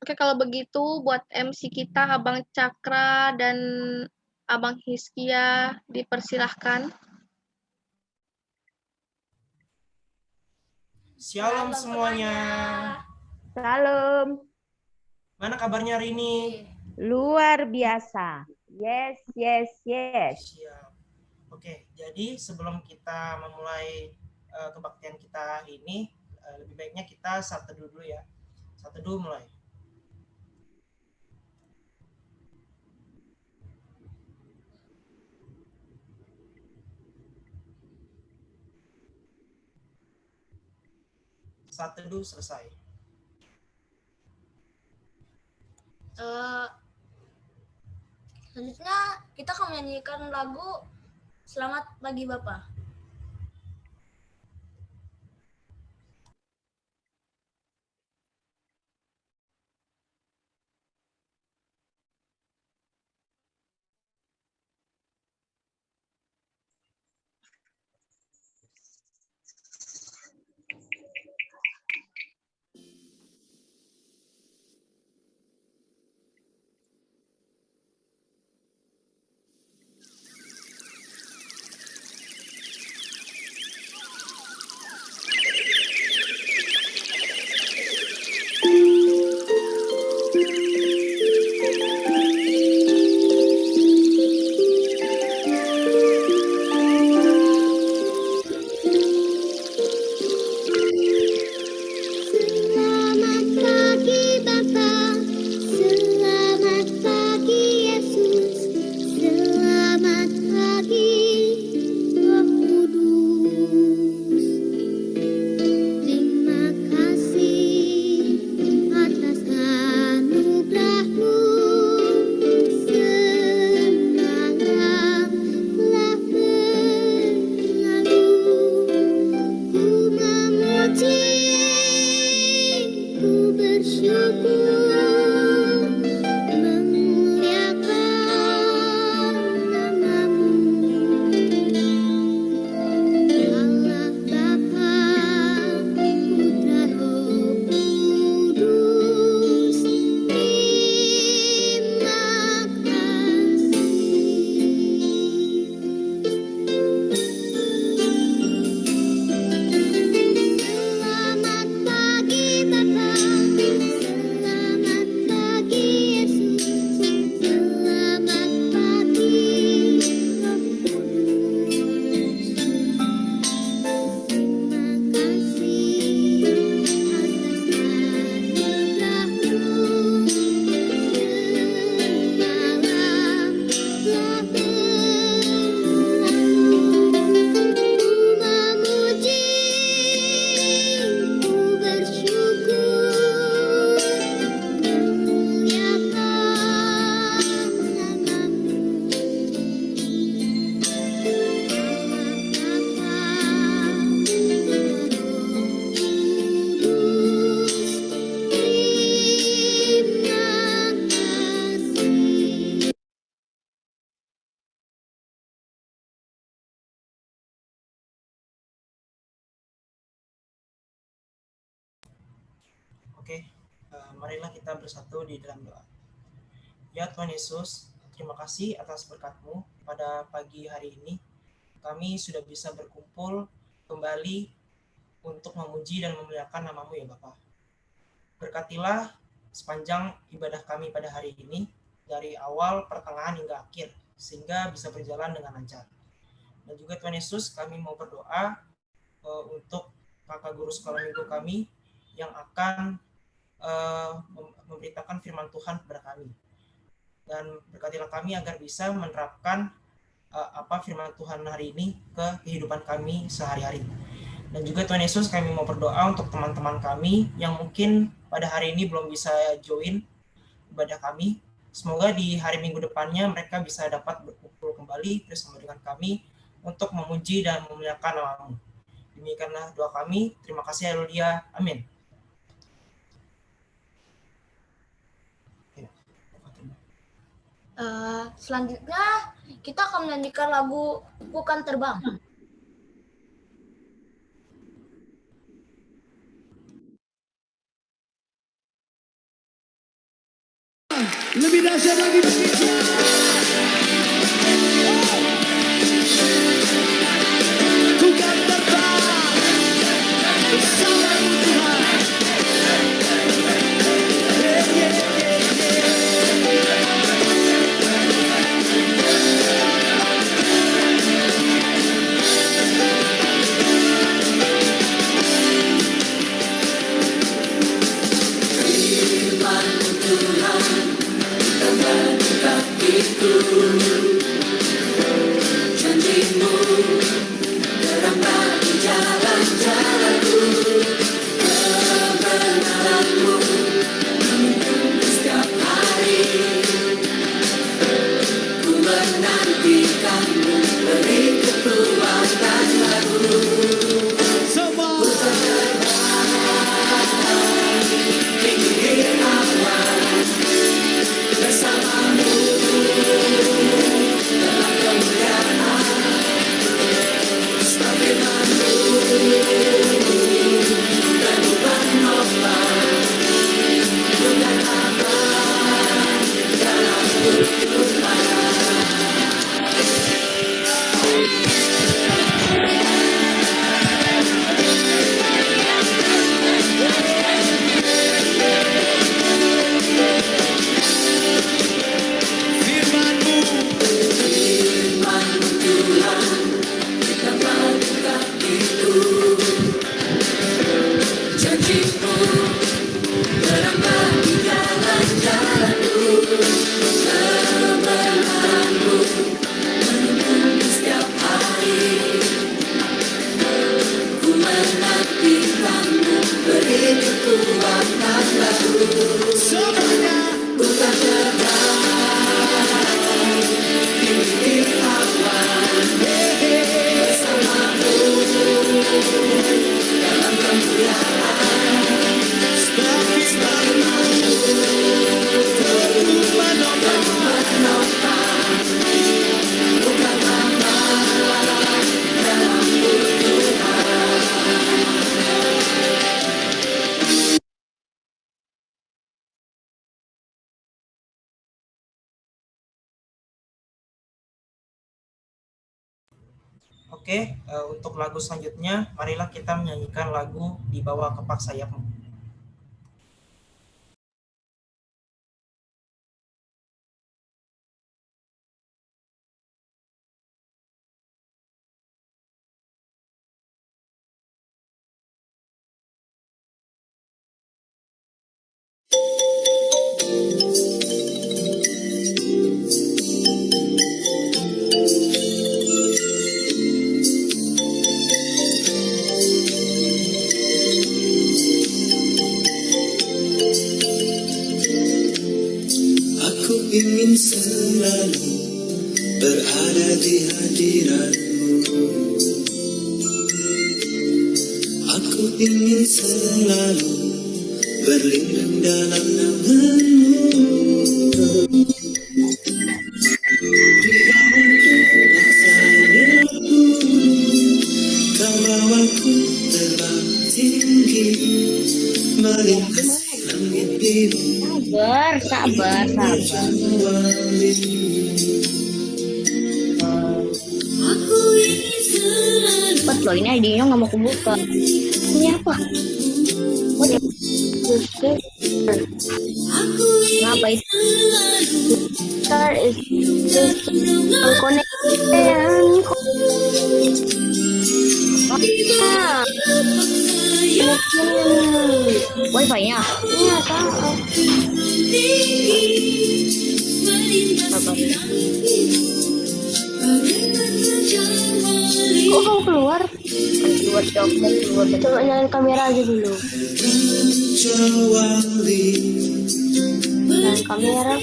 Oke, kalau begitu buat MC kita Abang Cakra dan Abang Hiskia dipersilahkan. Shalom semuanya. Salam. Mana kabarnya hari ini? Luar biasa. Yes, yes, yes. Siap. Oke, jadi sebelum kita memulai kebaktian kita hari ini, lebih baiknya kita saat teduh dulu ya. Saat teduh mulai. Saat teduh selesai. Selanjutnya kita akan menyanyikan lagu Selamat Pagi Bapak. Oke, marilah kita bersatu di dalam doa. Ya Tuhan Yesus, terima kasih atas berkat-Mu pada pagi hari ini. Kami sudah bisa berkumpul kembali untuk memuji dan memuliakan nama-Mu ya Bapa. Berkatilah sepanjang ibadah kami pada hari ini, dari awal, pertengahan hingga akhir, sehingga bisa berjalan dengan lancar. Dan juga Tuhan Yesus, kami mau berdoa untuk kakak guru sekolah minggu kami yang akan memberitakan firman Tuhan kepada kami. Dan berkatilah kami agar bisa menerapkan apa firman Tuhan hari ini ke kehidupan kami sehari-hari. Dan juga Tuhan Yesus, kami mau berdoa untuk teman-teman kami yang mungkin pada hari ini belum bisa join ibadah kami. Semoga di hari Minggu depannya mereka bisa dapat berkumpul kembali bersama dengan kami untuk memuji dan memuliakan nama-Mu. Demikianlah doa kami. Terima kasih, haleluya. Amin. Selanjutnya kita akan menyanyikan lagu Bukan Terbang. Lebih dahsyat lagi Indonesia. Ku kan terbang bersamamu Tuhan. Yeah, yeah, yeah, yeah. Oke, untuk lagu selanjutnya, marilah kita menyanyikan lagu Di Bawah Kepak Sayapmu. Aku ingin selalu berada di hadiratmu. Aku ingin selalu berlindung dalam nama-Mu. Di bawah kepak sayap-Mu, Kau bawaku terbang tinggi, melintasi langit biru. Sabar. Cepet loh, ini ID-nya nggak mau kebuka. Ini apa? Ngapa itu? Star is connected. Wifi-nya? Iya, tahu. Kok kamu keluar? Keluar coklat, keluar. Coba nyalain kamera aja dulu. Nyalain kamera.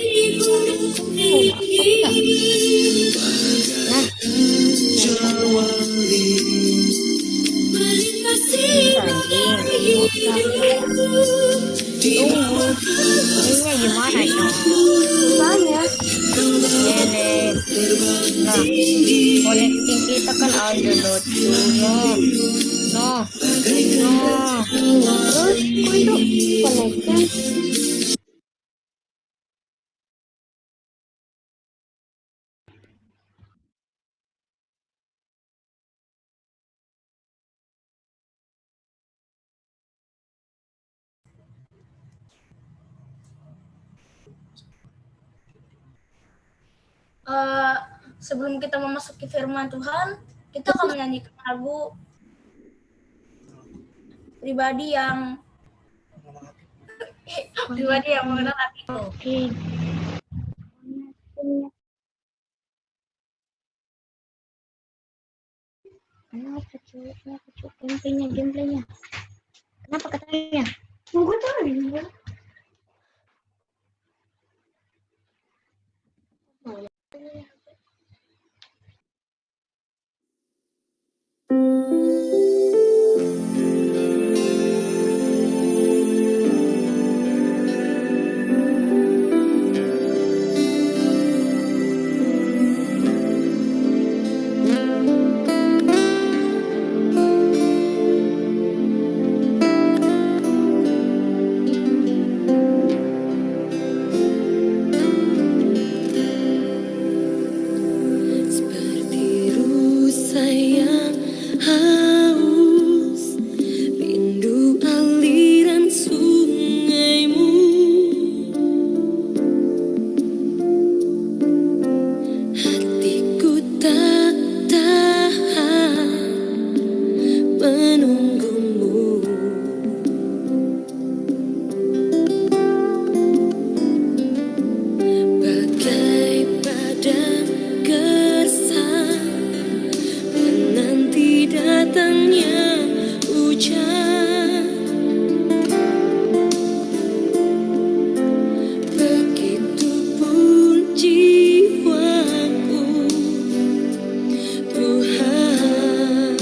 Ini gimana itu? Tanya. Ini. Nah, connecting kita kan ada loh. No. Terus kok itu connecting? Eh, sebelum kita memasuki firman Tuhan, kita akan menyanyikan lagu pribadi yang mengenal hatiku. Oke. Kenapa cuy? Gameplaynya. Kenapa katanya? Gue tahu ya. Seperti rusa yang haus, rindu aliran sungaimu. Hatiku tak tahan menunggumu. Bagai padang gersang menanti datangnya hujan. Begitupun jiwaku, Tuhan.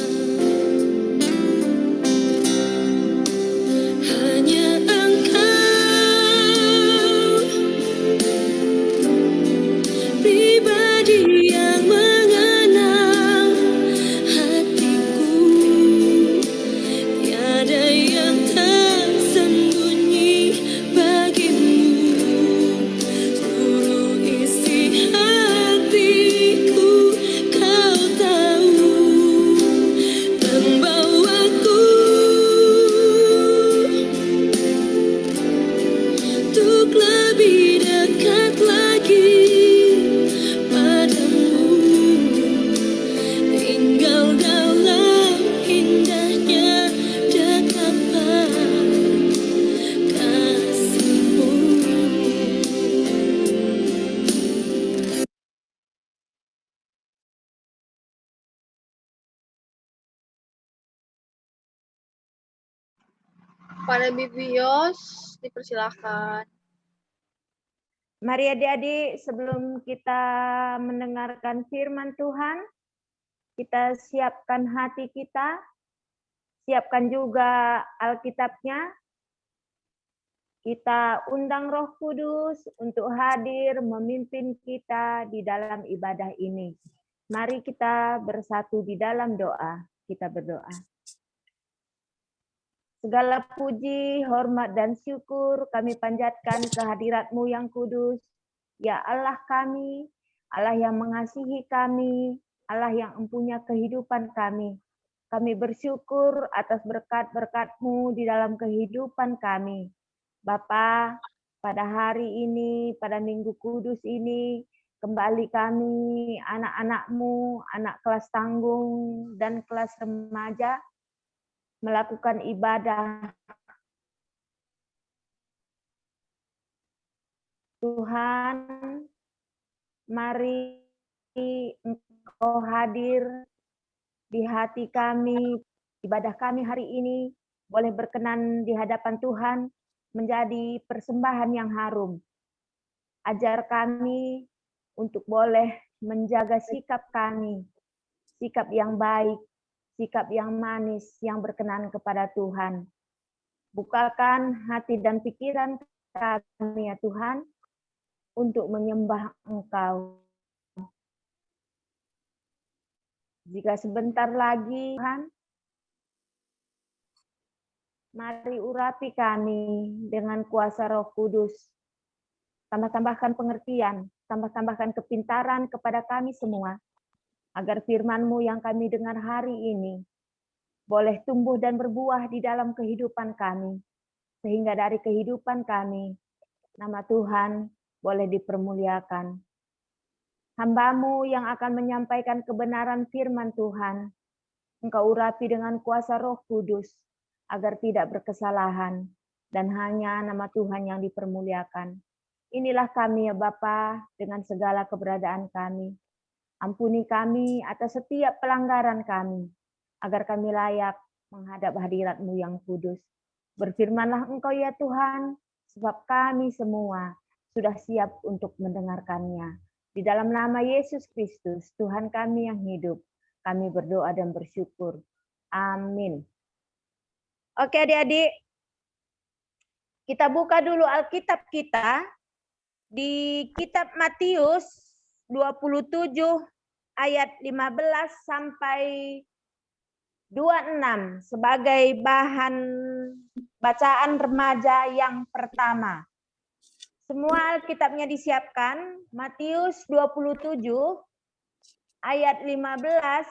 Hanya Engkau pribadi yang mengenal hatiku. Tiada yang tersembunyi bagimu. Seluruh isi hatiku Kau tahu. Membawaku untuk lebih dekat lagi padamu, tinggal dalam indahnya dekapan kasih-Mu. Pada Bibi Yos, dipersilakan. Mari adik-adik, sebelum kita mendengarkan firman Tuhan, kita siapkan hati kita, siapkan juga Alkitabnya. Kita undang Roh Kudus untuk hadir memimpin kita di dalam ibadah ini. Mari kita bersatu di dalam doa. Kita berdoa. Segala puji, hormat, dan syukur kami panjatkan kehadirat-Mu yang kudus. Ya Allah kami, Allah yang mengasihi kami, Allah yang empunya kehidupan kami. Kami bersyukur atas berkat-berkat-Mu di dalam kehidupan kami. Bapa, pada hari ini, pada Minggu Kudus ini, kembali kami, anak-anak-Mu, anak kelas tanggung dan kelas remaja, melakukan ibadah. Tuhan, mari Engkau hadir di hati kami, ibadah kami hari ini boleh berkenan di hadapan Tuhan menjadi persembahan yang harum. Ajar kami untuk boleh menjaga sikap kami, sikap yang baik, sikap yang manis, yang berkenan kepada Tuhan. Bukakan hati dan pikiran kami ya Tuhan, untuk menyembah Engkau. Jika sebentar lagi Tuhan, mari urapi kami dengan kuasa Roh Kudus. Tambah-tambahkan pengertian, tambah-tambahkan kepintaran kepada kami semua, agar firman-Mu yang kami dengar hari ini boleh tumbuh dan berbuah di dalam kehidupan kami, sehingga dari kehidupan kami, nama Tuhan boleh dipermuliakan. hamba-Mu yang akan menyampaikan kebenaran firman Tuhan. Engkau urapi dengan kuasa Roh Kudus, agar tidak berkesalahan, dan hanya nama Tuhan yang dipermuliakan. Inilah kami ya Bapa, dengan segala keberadaan kami. Ampuni kami atas setiap pelanggaran kami, agar kami layak menghadap hadirat-Mu yang kudus. Berfirmanlah Engkau ya Tuhan, sebab kami semua sudah siap untuk mendengarkannya. Di dalam nama Yesus Kristus, Tuhan kami yang hidup, kami berdoa dan bersyukur. Amin. Oke adik-adik, kita buka dulu Alkitab kita di kitab Matius 27 ayat 15 sampai 26 sebagai bahan bacaan remaja yang pertama. Semua Alkitabnya disiapkan, Matius 27 ayat 15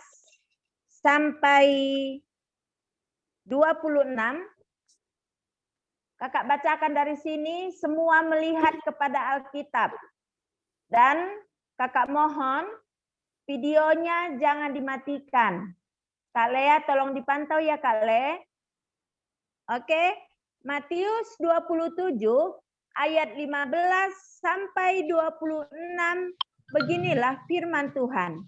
sampai 26. Kakak bacakan dari sini, semua melihat kepada Alkitab. Dan kakak mohon videonya jangan dimatikan. Kak Lea tolong dipantau ya Kak Le. Oke, Matius 27 ayat 15 sampai 26, beginilah firman Tuhan.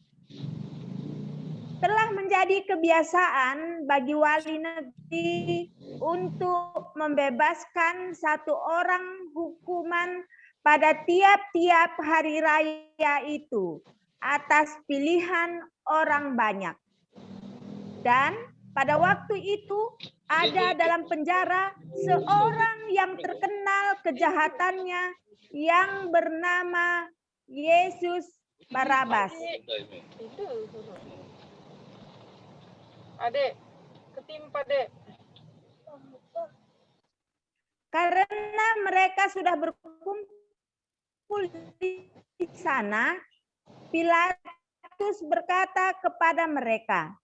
Telah menjadi kebiasaan bagi wali negeri untuk membebaskan satu orang hukuman pada tiap-tiap hari raya itu atas pilihan orang banyak. Dan pada waktu itu ada dalam penjara seorang yang terkenal kejahatannya yang bernama Yesus Barabas. Adek, ketimpa dek. Karena mereka sudah berkumpul di sana, Pilatus berkata kepada mereka,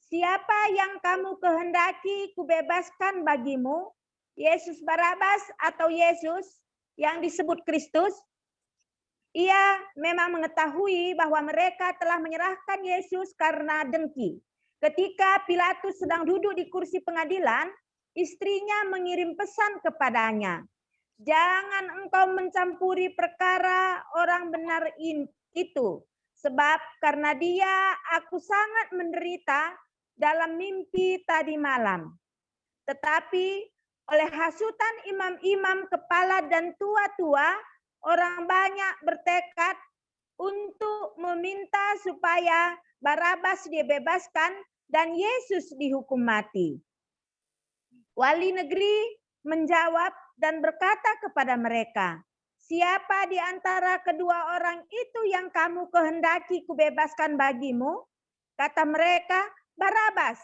"Siapa yang kamu kehendaki kubebaskan bagimu, Yesus Barabas atau Yesus yang disebut Kristus?" Ia memang mengetahui bahwa mereka telah menyerahkan Yesus karena dengki. Ketika Pilatus sedang duduk di kursi pengadilan, istrinya mengirim pesan kepadanya, "Jangan engkau mencampuri perkara orang benar itu, sebab karena dia aku sangat menderita dalam mimpi tadi malam." Tetapi oleh hasutan imam-imam kepala dan tua-tua, orang banyak bertekad untuk meminta supaya Barabas dibebaskan dan Yesus dihukum mati. Wali negeri menjawab dan berkata kepada mereka, "Siapa di antara kedua orang itu yang kamu kehendaki kubebaskan bagimu?" Kata mereka, "Barabas."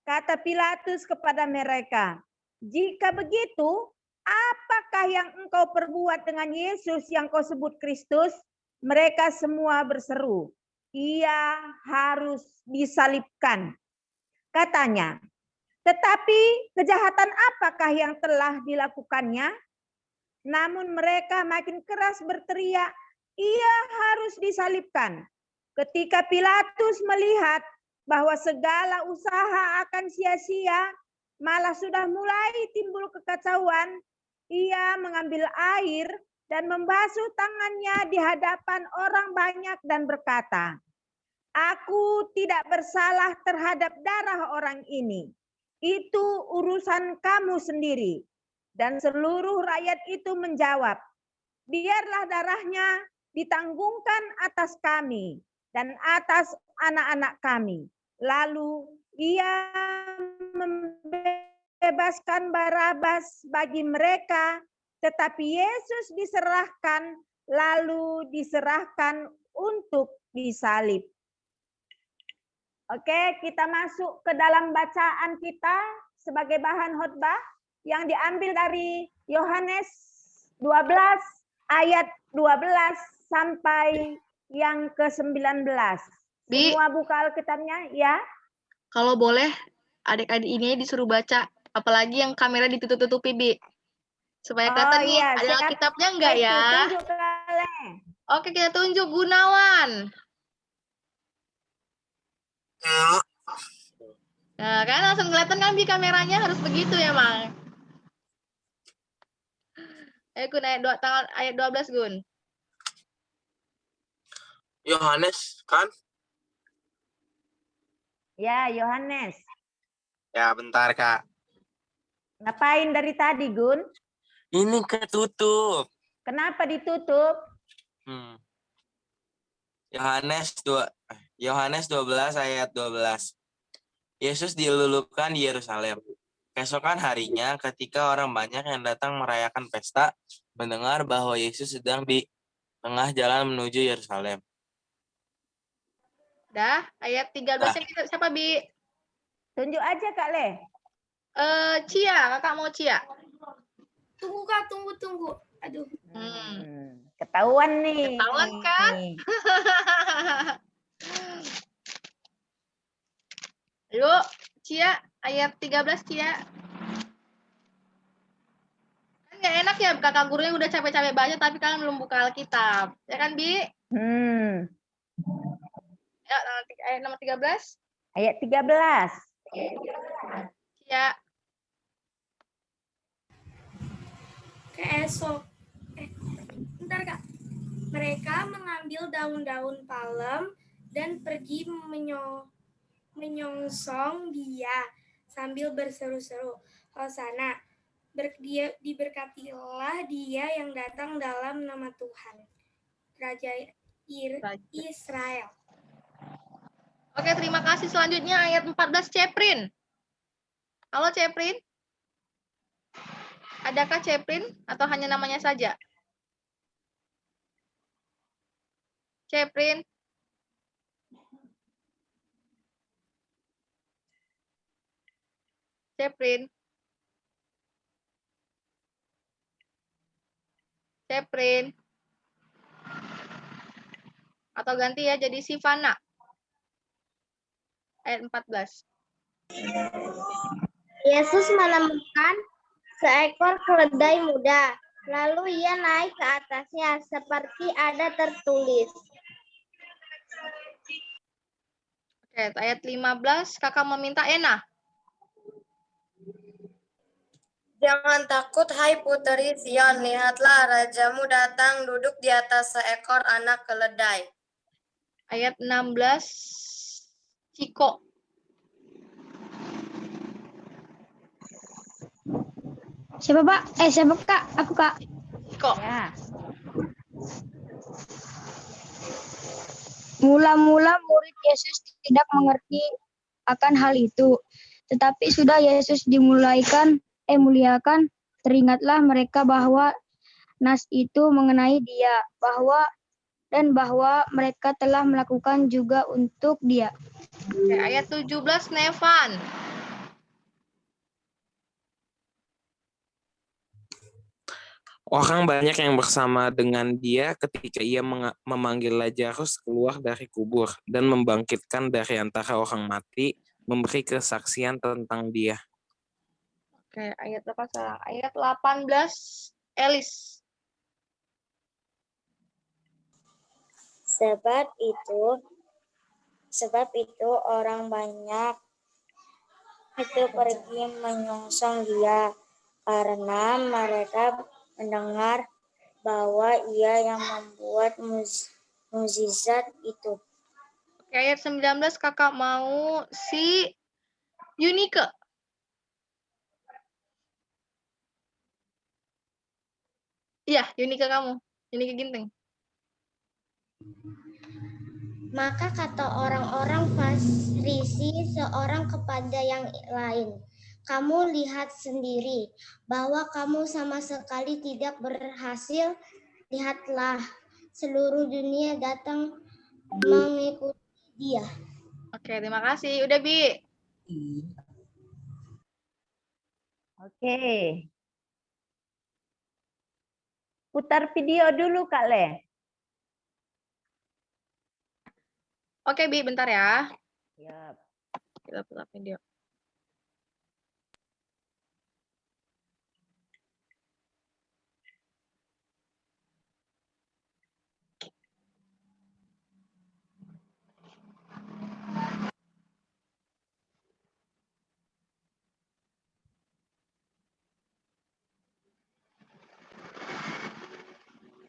Kata Pilatus kepada mereka, "Jika begitu, apakah yang engkau perbuat dengan Yesus yang kau sebut Kristus?" Mereka semua berseru, "Ia harus disalibkan." Katanya, "Tetapi kejahatan apakah yang telah dilakukannya?" Namun mereka makin keras berteriak, "Ia harus disalibkan." Ketika Pilatus melihat bahwa segala usaha akan sia-sia, malah sudah mulai timbul kekacauan, ia mengambil air dan membasuh tangannya di hadapan orang banyak dan berkata, "Aku tidak bersalah terhadap darah orang ini. Itu urusan kamu sendiri." Dan seluruh rakyat itu menjawab, "Biarlah darahnya ditanggungkan atas kami dan atas anak-anak kami." Lalu ia membebaskan Barabas bagi mereka, tetapi Yesus diserahkan, lalu diserahkan untuk disalib. Oke, kita masuk ke dalam bacaan kita sebagai bahan khotbah yang diambil dari Yohanes 12 ayat 12 sampai yang ke-19. Bi, Semua buka Alkitabnya ya. kalau boleh adik-adik ini disuruh baca, apalagi yang kamera ditutup-tutupi, Bi. Supaya kelihatan nih, iya, ada siap. Alkitabnya enggak ya? Tunjuk kalian. Oke, kita tunjuk Gunawan. Nah, kan langsung kelihatan kan di kameranya harus begitu ya, Mang. Gun, ayat 12, Gun. Yohanes kan? Ya, Yohanes. Ya, bentar, Kak. Ngapain dari tadi, Gun? Ini ketutup. Kenapa ditutup? Yohanes 12 ayat 12. Yesus dilulukan di Yerusalem. Keesokan harinya, ketika orang banyak yang datang merayakan pesta, mendengar bahwa Yesus sedang di tengah jalan menuju Yerusalem. Dah, ayat 13-nya siapa, Bi? Tunjuk aja, Kak Le. Cia, kakak mau Cia. Tunggu Kak, tunggu. Aduh. Ketahuan nih. Ketahuan kan? Yuk, Cia, ayat 13, Cia. Kan nggak enak ya, kakak gurunya udah capek-capek baca, tapi kalian belum buka Alkitab. Ya kan, Bi? Ya, ayat nomor 13. Ayat 13. Cia. Keesok. Bentar Kak. Mereka mengambil daun-daun palem dan pergi menyongsong dia sambil berseru-seru, Hosana, diberkatilah dia yang datang dalam nama Tuhan, Raja Israel. Oke, terima kasih. Selanjutnya ayat 14, Ceprin. Halo, Ceprin. Adakah Ceprin atau hanya namanya saja? Ceprin. Ceprin. Ceprin. Atau ganti ya jadi Sivana. Ayat 14. Yesus menemukan seekor keledai muda. Lalu ia naik ke atasnya seperti ada tertulis. Oke, ayat 15, kakak meminta Ena. Jangan takut, hai puteri Sion, lihatlah rajamu datang duduk di atas seekor anak keledai. Ayat 16, Ciko. Siapa Pak? Siapa Kak? Aku Kak. Ciko. Ya. Mula-mula murid Yesus tidak mengerti akan hal itu. Tetapi sudah Yesus muliakan, teringatlah mereka bahwa nas itu mengenai dia, bahwa mereka telah melakukan juga untuk dia. Oke, ayat 17, Nevan. Orang banyak yang bersama dengan dia ketika ia memanggil Lazarus keluar dari kubur dan membangkitkan dari antara orang mati, memberi kesaksian tentang dia. Oke, ayat berapa salah? Ayat 18, Elis. Sebab itu orang banyak itu pergi menyongsong dia karena mereka mendengar bahwa ia yang membuat mukjizat itu. Oke, ayat 19, kakak mau si Yunike. Iya, Yunike kamu. Yunike Ginting. Maka kata orang-orang Farisi seorang kepada yang lain, kamu lihat sendiri bahwa kamu sama sekali tidak berhasil. Lihatlah, seluruh dunia datang mengikuti dia. Oke, terima kasih. Udah, Bi. Oke. Putar video dulu, Kak Le. Oke, Bi, bentar ya. Siap. Kita putar video.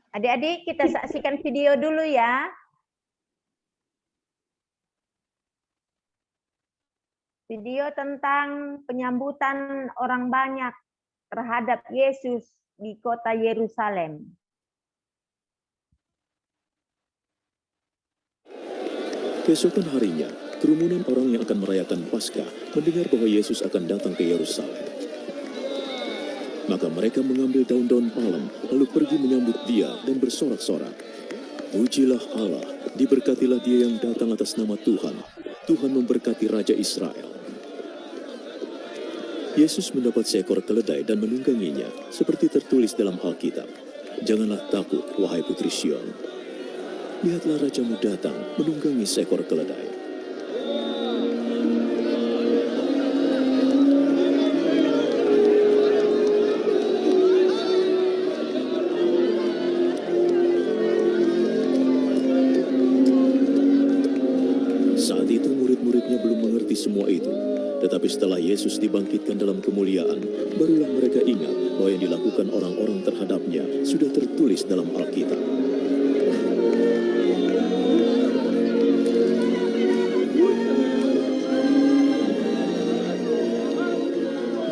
Adik-adik, kita saksikan video dulu ya. Video tentang penyambutan orang banyak terhadap Yesus di kota Yerusalem. Keesokan harinya, kerumunan orang yang akan merayakan Paskah mendengar bahwa Yesus akan datang ke Yerusalem. Maka mereka mengambil daun-daun palem, lalu pergi menyambut dia dan bersorak-sorak. Pujilah Allah, diberkatilah dia yang datang atas nama Tuhan. Tuhan memberkati Raja Israel. Yesus mendapat seekor keledai dan menungganginya, seperti tertulis dalam Alkitab. Janganlah takut, wahai putri Sion. Lihatlah rajamu datang menunggangi seekor keledai. Saat itu murid-muridnya belum mengerti semua itu. Tetapi setelah Yesus dibangkitkan dalam kemuliaan, barulah mereka ingat bahwa yang dilakukan orang-orang terhadapnya sudah tertulis dalam Alkitab.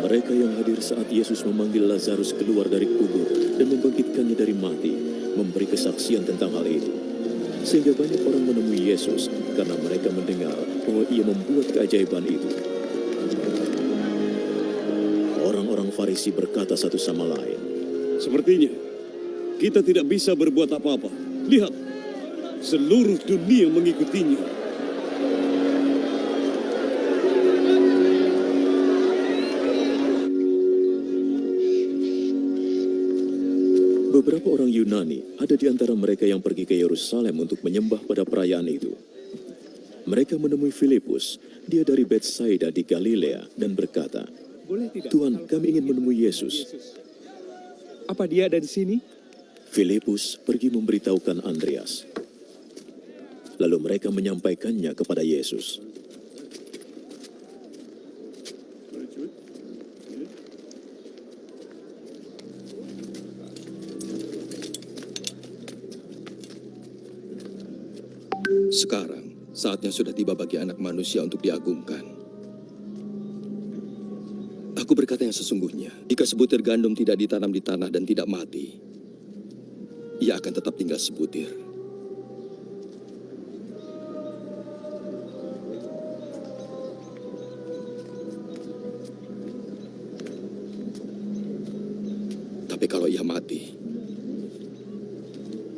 Mereka yang hadir saat Yesus memanggil Lazarus keluar dari kubur dan membangkitkannya dari mati, memberi kesaksian tentang hal itu. Sehingga banyak orang menemui Yesus karena mereka mendengar bahwa ia membuat keajaiban itu. Orang-orang Farisi berkata satu sama lain, "Sepertinya kita tidak bisa berbuat apa-apa. Lihat, seluruh dunia mengikutinya." Beberapa orang Yunani ada di antara mereka yang pergi ke Yerusalem untuk menyembah pada perayaan itu. Mereka menemui Filipus, dia dari Betsaida di Galilea, dan berkata, "Tuhan, kami ingin menemui Yesus." Apa dia ada di sini? Filipus pergi memberitahukan Andreas. Lalu mereka menyampaikannya kepada Yesus. Sekarang, saatnya sudah tiba bagi anak manusia untuk diagungkan. Aku berkata yang sesungguhnya, jika sebutir gandum tidak ditanam di tanah dan tidak mati, ia akan tetap tinggal sebutir. Tapi kalau ia mati,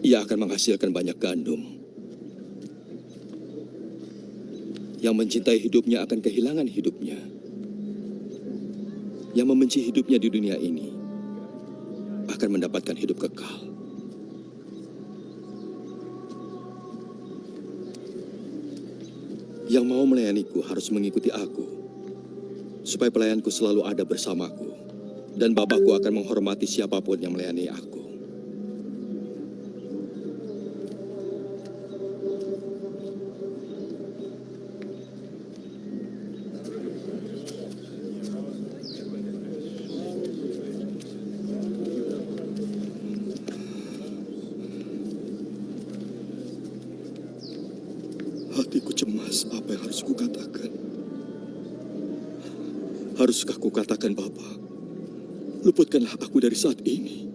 ia akan menghasilkan banyak gandum. Yang mencintai hidupnya akan kehilangan hidupnya. Yang membenci hidupnya di dunia ini akan mendapatkan hidup kekal. Yang mau melayaniku harus mengikuti aku, supaya pelayanku selalu ada bersamaku, dan Bapakku akan menghormati siapapun yang melayani aku. Hatiku cemas, apa yang harus kukatakan? Haruskah kukatakan, Bapa, luputkanlah aku dari saat ini?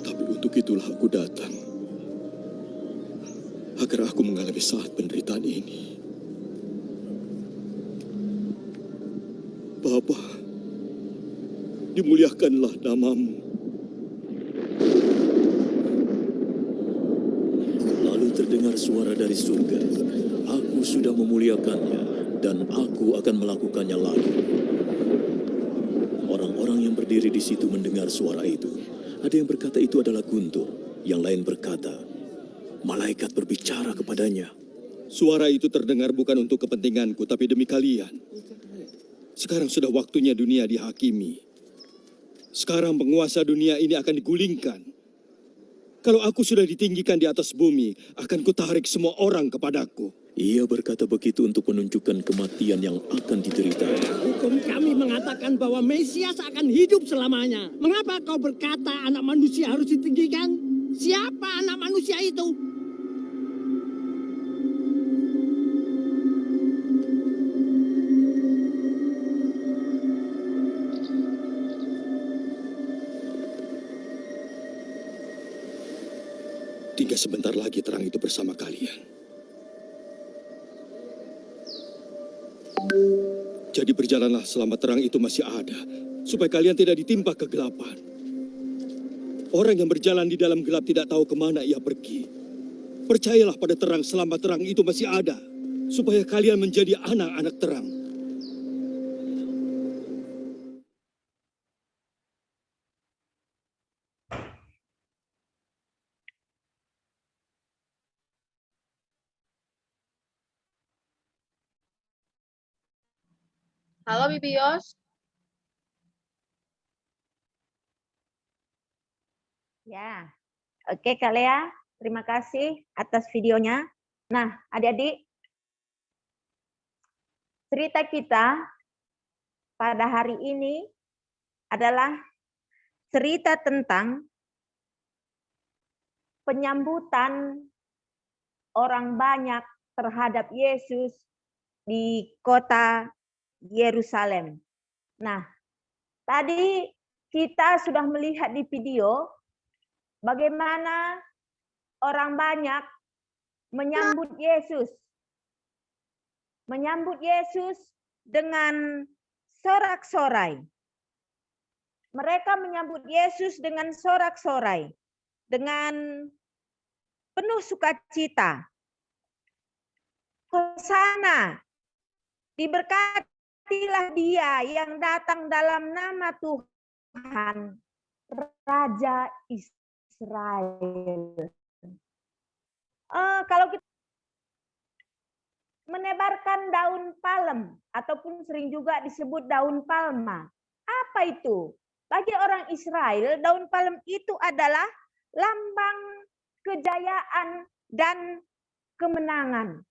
Tapi untuk itulah aku datang, agar aku mengalami saat penderitaan ini. Bapa, dimuliakanlah namamu. Terdengar suara dari surga, "Aku sudah memuliakannya, dan aku akan melakukannya lagi." Orang-orang yang berdiri di situ mendengar suara itu. Ada yang berkata itu adalah Guntur, yang lain berkata, malaikat berbicara kepadanya. Suara itu terdengar bukan untuk kepentinganku, tapi demi kalian. Sekarang sudah waktunya dunia dihakimi. Sekarang penguasa dunia ini akan digulingkan. Kalau aku sudah ditinggikan di atas bumi, akan kutarik semua orang kepadaku. Ia berkata begitu untuk menunjukkan kematian yang akan dideritanya. hukum kami mengatakan bahwa Mesias akan hidup selamanya. Mengapa kau berkata anak manusia harus ditinggikan? Siapa anak manusia itu? Tinggal sebentar lagi terang itu bersama kalian. Jadi berjalanlah selama terang itu masih ada, supaya kalian tidak ditimpa kegelapan. Orang yang berjalan di dalam gelap tidak tahu kemana ia pergi. Percayalah pada terang selama terang itu masih ada, supaya kalian menjadi anak-anak terang. Halo Bibi Yos. Ya, oke Kak Lea, terima kasih atas videonya. Nah, adik-adik, cerita kita pada hari ini adalah cerita tentang penyambutan orang banyak terhadap Yesus di kota Yerusalem. Nah, tadi kita sudah melihat di video bagaimana orang banyak menyambut Yesus. Menyambut Yesus dengan sorak-sorai. Mereka menyambut Yesus dengan sorak-sorai, dengan penuh sukacita. Hosana, diberkatilah dia yang datang dalam nama Tuhan, Raja Israel. Kalau kita menebarkan daun palem, ataupun sering juga disebut daun palma, apa itu? Bagi orang Israel, daun palem itu adalah lambang kejayaan dan kemenangan.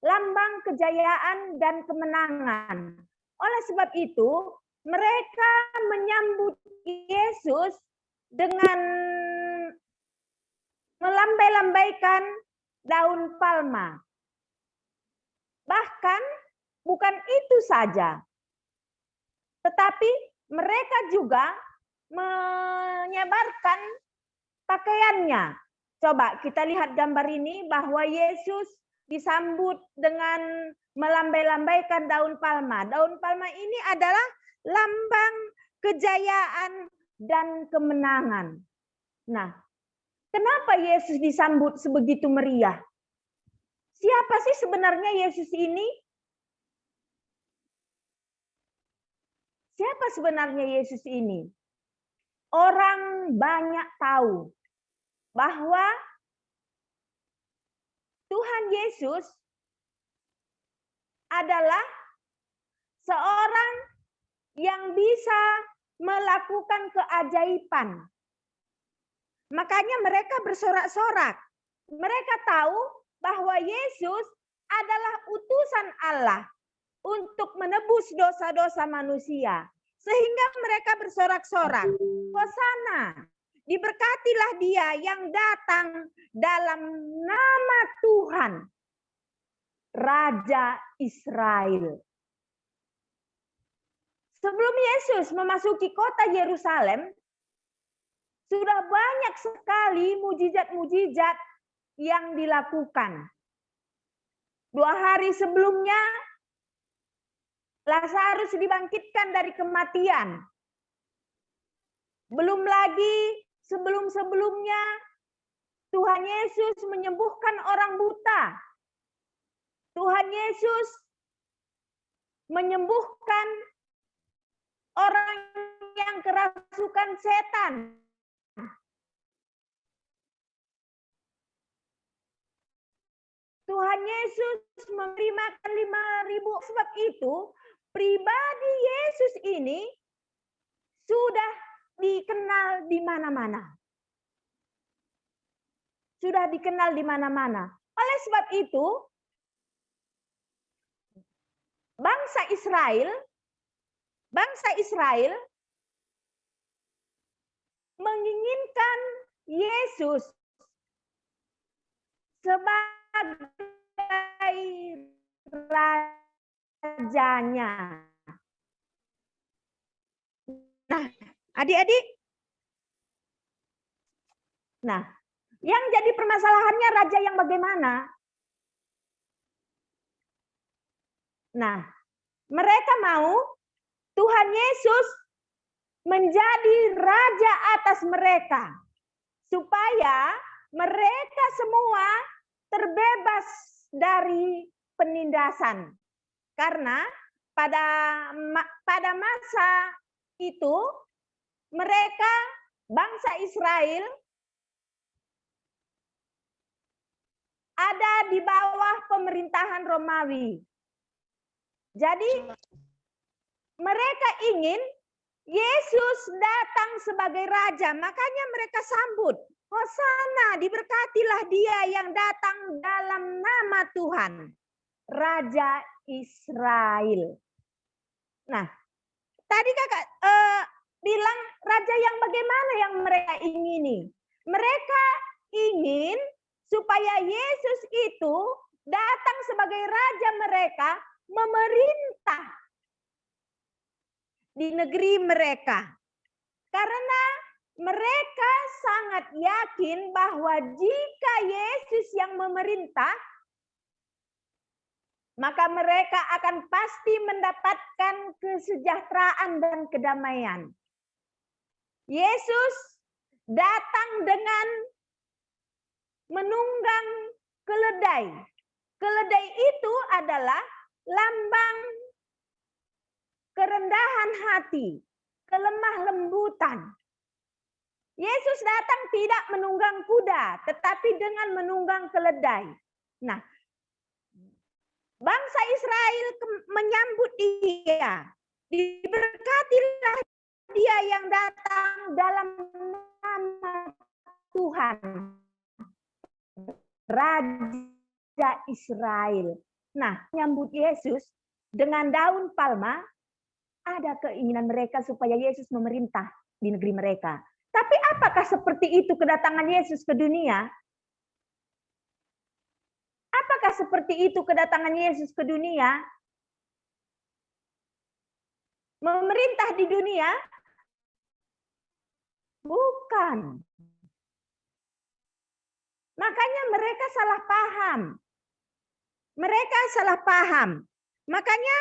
Lambang kejayaan dan kemenangan. Oleh sebab itu, mereka menyambut Yesus dengan melambai-lambaikan daun palma. Bahkan bukan itu saja, tetapi mereka juga menyebarkan pakaiannya. Coba kita lihat gambar ini bahwa Yesus disambut dengan melambai-lambaikan daun palma. Daun palma ini adalah lambang kejayaan dan kemenangan. Nah, kenapa Yesus disambut sebegitu meriah? Siapa sih sebenarnya Yesus ini? Siapa sebenarnya Yesus ini? Orang banyak tahu bahwa Tuhan Yesus adalah seorang yang bisa melakukan keajaiban. Makanya mereka bersorak-sorak. Mereka tahu bahwa Yesus adalah utusan Allah untuk menebus dosa-dosa manusia. Sehingga mereka bersorak-sorak. Hosana, diberkatilah dia yang datang dalam nama Tuhan, Raja Israel. Sebelum Yesus memasuki kota Yerusalem, sudah banyak sekali mujizat-mujizat yang dilakukan. 2 hari sebelumnya, Lazarus dibangkitkan dari kematian. Belum lagi sebelum-sebelumnya, Tuhan Yesus menyembuhkan orang buta. Tuhan Yesus menyembuhkan orang yang kerasukan setan. Tuhan Yesus memberi makan 5.000. Sebab itu, pribadi Yesus ini sudah dikenal di mana-mana. Sudah dikenal di mana-mana. Oleh sebab itu, bangsa Israel bangsa Israel menginginkan Yesus sebagai rajanya. Nah, adik-adik. Nah, yang jadi permasalahannya raja yang bagaimana? Nah, mereka mau Tuhan Yesus menjadi raja atas mereka, supaya mereka semua terbebas dari penindasan. Karena pada masa itu mereka bangsa Israel ada di bawah pemerintahan Romawi. Jadi mereka ingin Yesus datang sebagai raja, makanya mereka sambut. Hosana, diberkatilah dia yang datang dalam nama Tuhan, Raja Israel. Nah, tadi kakak bilang raja yang bagaimana yang mereka ingini? Mereka ingin supaya Yesus itu datang sebagai raja mereka, memerintah di negeri mereka. Karena mereka sangat yakin bahwa jika Yesus yang memerintah, maka mereka akan pasti mendapatkan kesejahteraan dan kedamaian. Yesus datang dengan menunggang keledai. Keledai itu adalah lambang kerendahan hati, kelemah lembutan. Yesus datang tidak menunggang kuda, tetapi dengan menunggang keledai. Nah, bangsa Israel menyambut dia. Diberkatilah dia yang datang dalam nama Tuhan, Raja Israel. Nah, menyambut Yesus dengan daun palma, ada keinginan mereka supaya Yesus memerintah di negeri mereka. Tapi apakah seperti itu kedatangan Yesus ke dunia? Apakah seperti itu kedatangan Yesus ke dunia? Memerintah di dunia? Bukan. Makanya mereka salah paham. Mereka salah paham. Makanya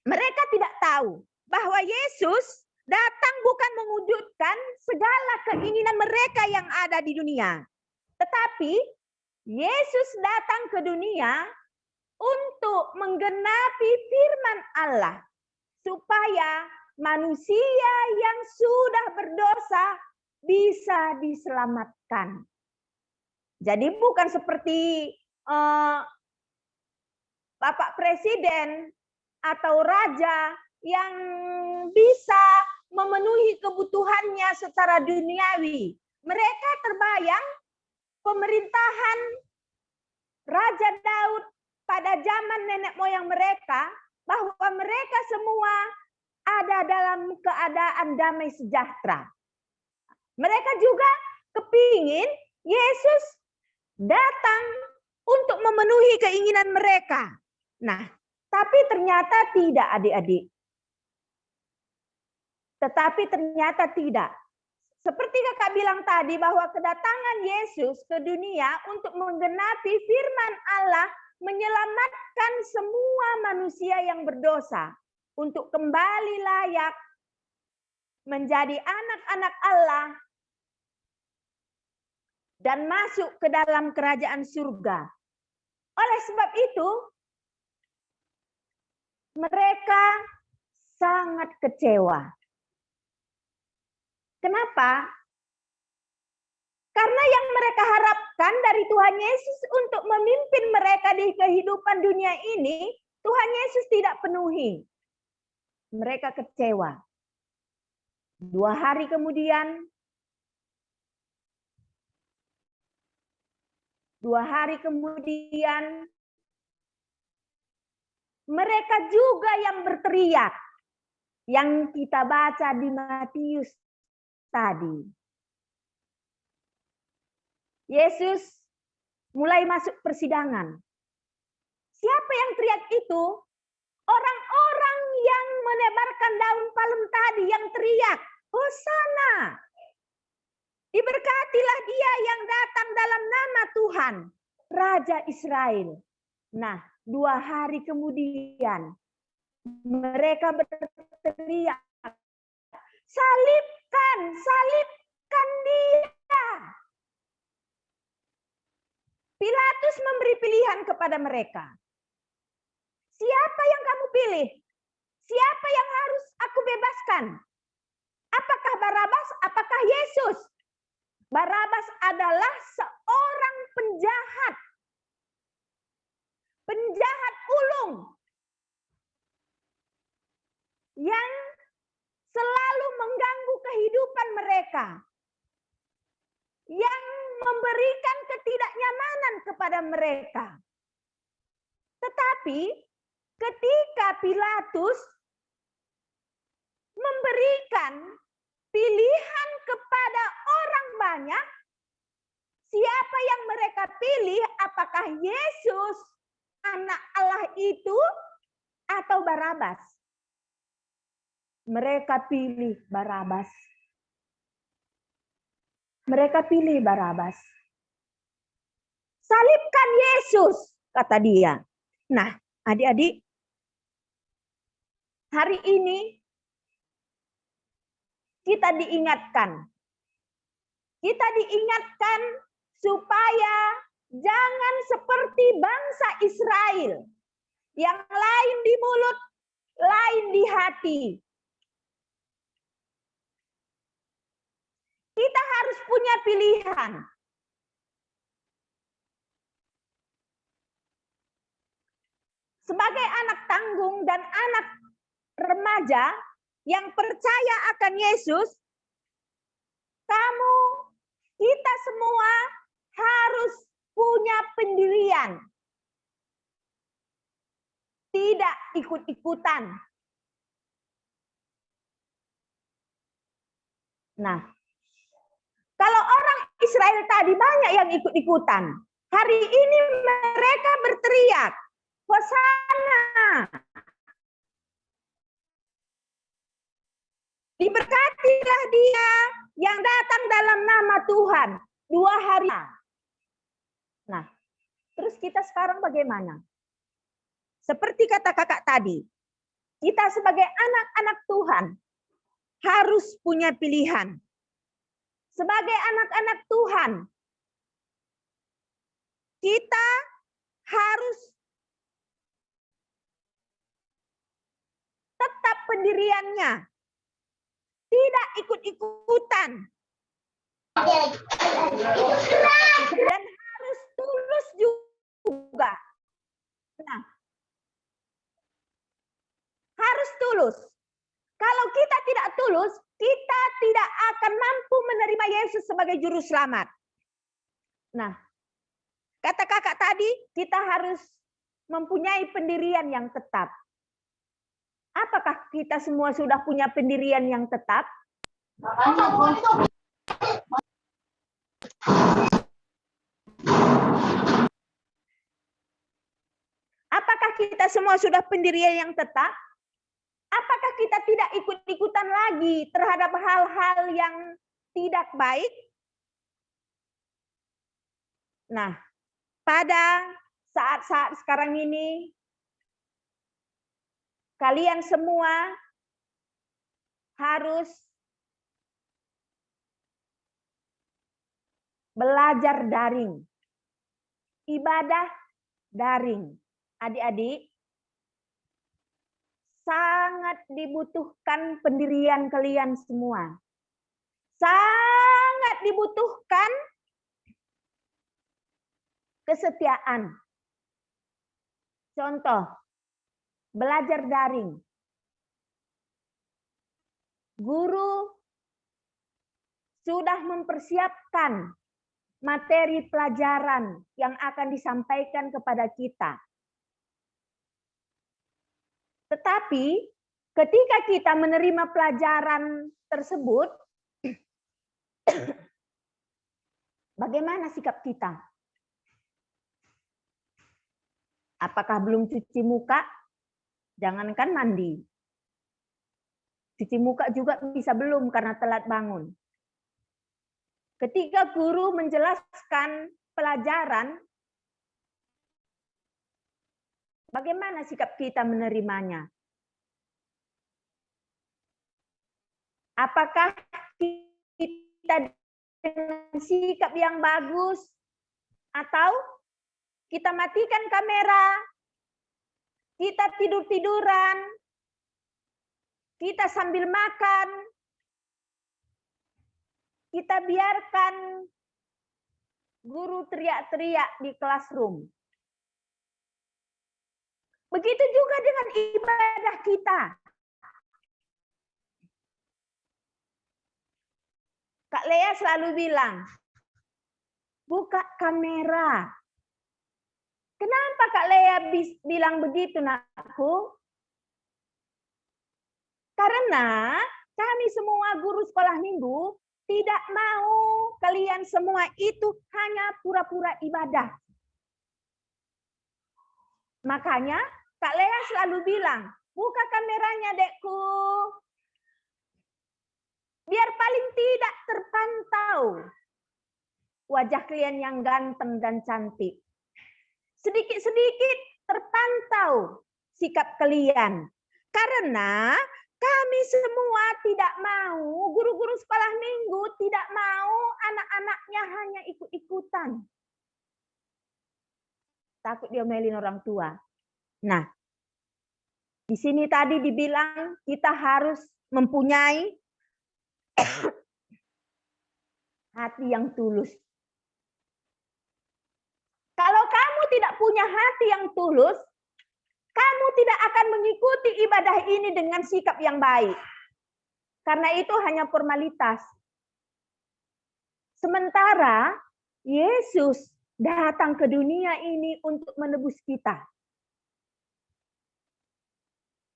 mereka tidak tahu bahwa Yesus datang bukan mewujudkan segala keinginan mereka yang ada di dunia. Tetapi Yesus datang ke dunia untuk menggenapi firman Allah, supaya manusia yang sudah berdosa bisa diselamatkan. Jadi bukan seperti Bapak Presiden atau Raja yang bisa memenuhi kebutuhannya secara duniawi. Mereka terbayang pemerintahan Raja Daud pada zaman nenek moyang mereka, bahwa mereka semua ada dalam keadaan damai sejahtera. Mereka juga kepingin Yesus datang untuk memenuhi keinginan mereka. Nah, tapi ternyata tidak, adik-adik. Tetapi ternyata tidak. Seperti kakak bilang tadi, bahwa kedatangan Yesus ke dunia untuk menggenapi firman Allah, menyelamatkan semua manusia yang berdosa untuk kembali layak menjadi anak-anak Allah dan masuk ke dalam kerajaan surga. Oleh sebab itu, mereka sangat kecewa. Kenapa? Karena yang mereka harapkan dari Tuhan Yesus untuk memimpin mereka di kehidupan dunia ini, Tuhan Yesus tidak penuhi. Mereka kecewa. 2 hari kemudian, 2 hari kemudian, mereka juga yang berteriak. Yang kita baca di Matius tadi. Yesus mulai masuk persidangan. Siapa yang teriak itu? Orang-orang yang menebarkan daun palem tadi yang teriak, Hosana. Diberkatilah dia yang datang dalam nama Tuhan, Raja Israel. Nah, 2 hari kemudian mereka berteriak, salibkan, salibkan dia. Pilatus memberi pilihan kepada mereka. Siapa yang kamu pilih? Siapa yang harus aku bebaskan? Apakah Barabas? Apakah Yesus? Barabas adalah seorang penjahat. Penjahat ulung. Yang selalu mengganggu kehidupan mereka. Yang memberikan ketidaknyamanan kepada mereka. Tetapi ketika Pilatus memberikan pilihan kepada orang banyak, siapa yang mereka pilih? Apakah Yesus, anak Allah itu, atau Barabas? Mereka pilih Barabas. Mereka pilih Barabas. Salibkan Yesus, kata dia. Nah, adik-adik, hari ini kita diingatkan. Kita diingatkan supaya jangan seperti bangsa Israel. Yang lain di mulut, lain di hati. Kita harus punya pilihan. Sebagai anak tanggung dan anak remaja yang percaya akan Yesus, kamu, kita semua harus punya pendirian. Tidak ikut-ikutan. Nah, kalau orang Israel tadi banyak yang ikut-ikutan. Hari ini mereka berteriak, Hosana. Diberkatilah dia yang datang dalam nama Tuhan. 2 hari. Nah, terus kita sekarang bagaimana? Seperti kata kakak tadi, kita sebagai anak-anak Tuhan harus punya pilihan. Sebagai anak-anak Tuhan, kita harus tetap pendiriannya. Tidak ikut-ikutan. Dan harus tulus juga. Nah, harus tulus. Kalau kita tidak tulus, kita tidak akan mampu menerima Yesus sebagai juru selamat. Nah, kata kakak tadi, kita harus mempunyai pendirian yang tetap. Apakah kita semua sudah punya pendirian yang tetap? Apakah kita semua sudah pendirian yang tetap? Apakah kita tidak ikut-ikutan lagi terhadap hal-hal yang tidak baik? Nah, pada saat-saat sekarang ini, kalian semua harus belajar daring. Ibadah daring. Adik-adik, sangat dibutuhkan pendirian kalian semua. Sangat dibutuhkan kesetiaan. Contoh, belajar daring. Guru sudah mempersiapkan materi pelajaran yang akan disampaikan kepada kita. Tetapi ketika kita menerima pelajaran tersebut, bagaimana sikap kita? Apakah belum cuci muka? Jangankan mandi. Cuci muka juga bisa belum karena telat bangun. Ketika guru menjelaskan pelajaran, bagaimana sikap kita menerimanya? Apakah kita dengan sikap yang bagus atau kita matikan kamera, kita tidur-tiduran, kita sambil makan, kita biarkan guru teriak-teriak di classroom. Begitu juga dengan ibadah kita. Kak Lea selalu bilang, buka kamera. Kenapa Kak Lea bilang begitu, nakku? Karena kami semua guru sekolah minggu tidak mau kalian semua itu hanya pura-pura ibadah. Makanya Kak Lea selalu bilang, buka kameranya dekku. Biar paling tidak terpantau wajah kalian yang ganteng dan cantik. Sedikit-sedikit terpantau sikap kalian. Karena kami semua tidak mau, guru-guru sekolah minggu tidak mau anak-anaknya hanya ikut-ikutan. Takut diomelin orang tua. Nah, di sini tadi dibilang kita harus mempunyai hati yang tulus. Kalau kamu tidak punya hati yang tulus, kamu tidak akan mengikuti ibadah ini dengan sikap yang baik. Karena itu hanya formalitas. Sementara Yesus datang ke dunia ini untuk menebus kita.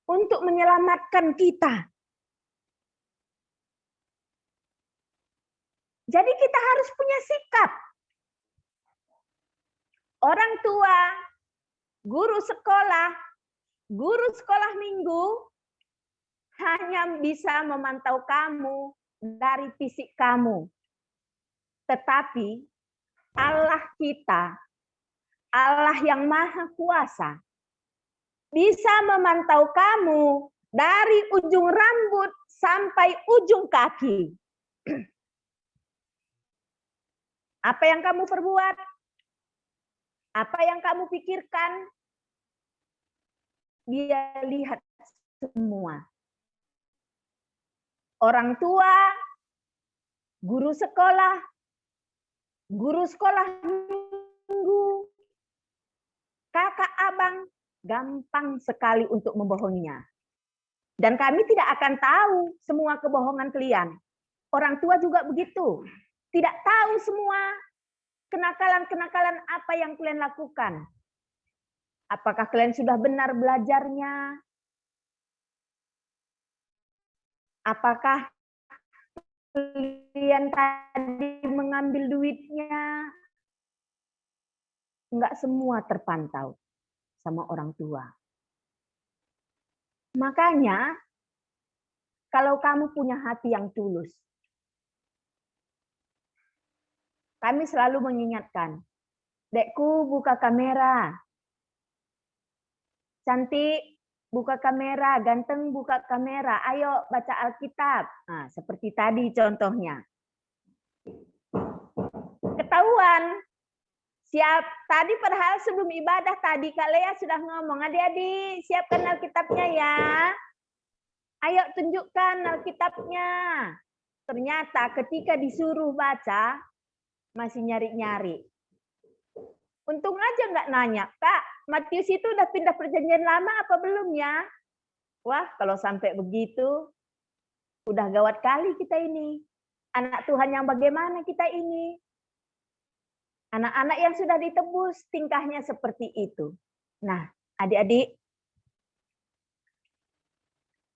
Untuk menyelamatkan kita. Jadi kita harus punya sikap. Orang tua, guru sekolah minggu hanya bisa memantau kamu dari fisik kamu. Tetapi Allah kita, Allah yang Maha Kuasa, bisa memantau kamu dari ujung rambut sampai ujung kaki. Apa yang kamu perbuat? Apa yang kamu pikirkan? Dia lihat semua. Orang tua, guru sekolah minggu, kakak abang, gampang sekali untuk membohonginya. Dan kami tidak akan tahu semua kebohongan kalian. Orang tua juga begitu. Tidak tahu semua kenakalan-kenakalan apa yang kalian lakukan. Apakah kalian sudah benar belajarnya? Apakah kalian tadi mengambil duitnya? Enggak semua terpantau sama orang tua. Makanya, kalau kamu punya hati yang tulus, kami selalu mengingatkan, dekku buka kamera, cantik buka kamera, ganteng buka kamera, ayo baca Alkitab. Nah, seperti tadi contohnya. Ketahuan, siap tadi padahal sebelum ibadah tadi Kak Lea sudah ngomong, adik-adik siapkan Alkitabnya ya. Ayo tunjukkan Alkitabnya. Ternyata ketika disuruh baca, masih nyari-nyari. Untung aja nggak nanya, Kak, Matius itu udah pindah perjanjian lama apa belum ya? Wah, kalau sampai begitu, udah gawat kali kita ini. Anak Tuhan yang bagaimana kita ini? Anak-anak yang sudah ditebus, tingkahnya seperti itu. Nah, adik-adik,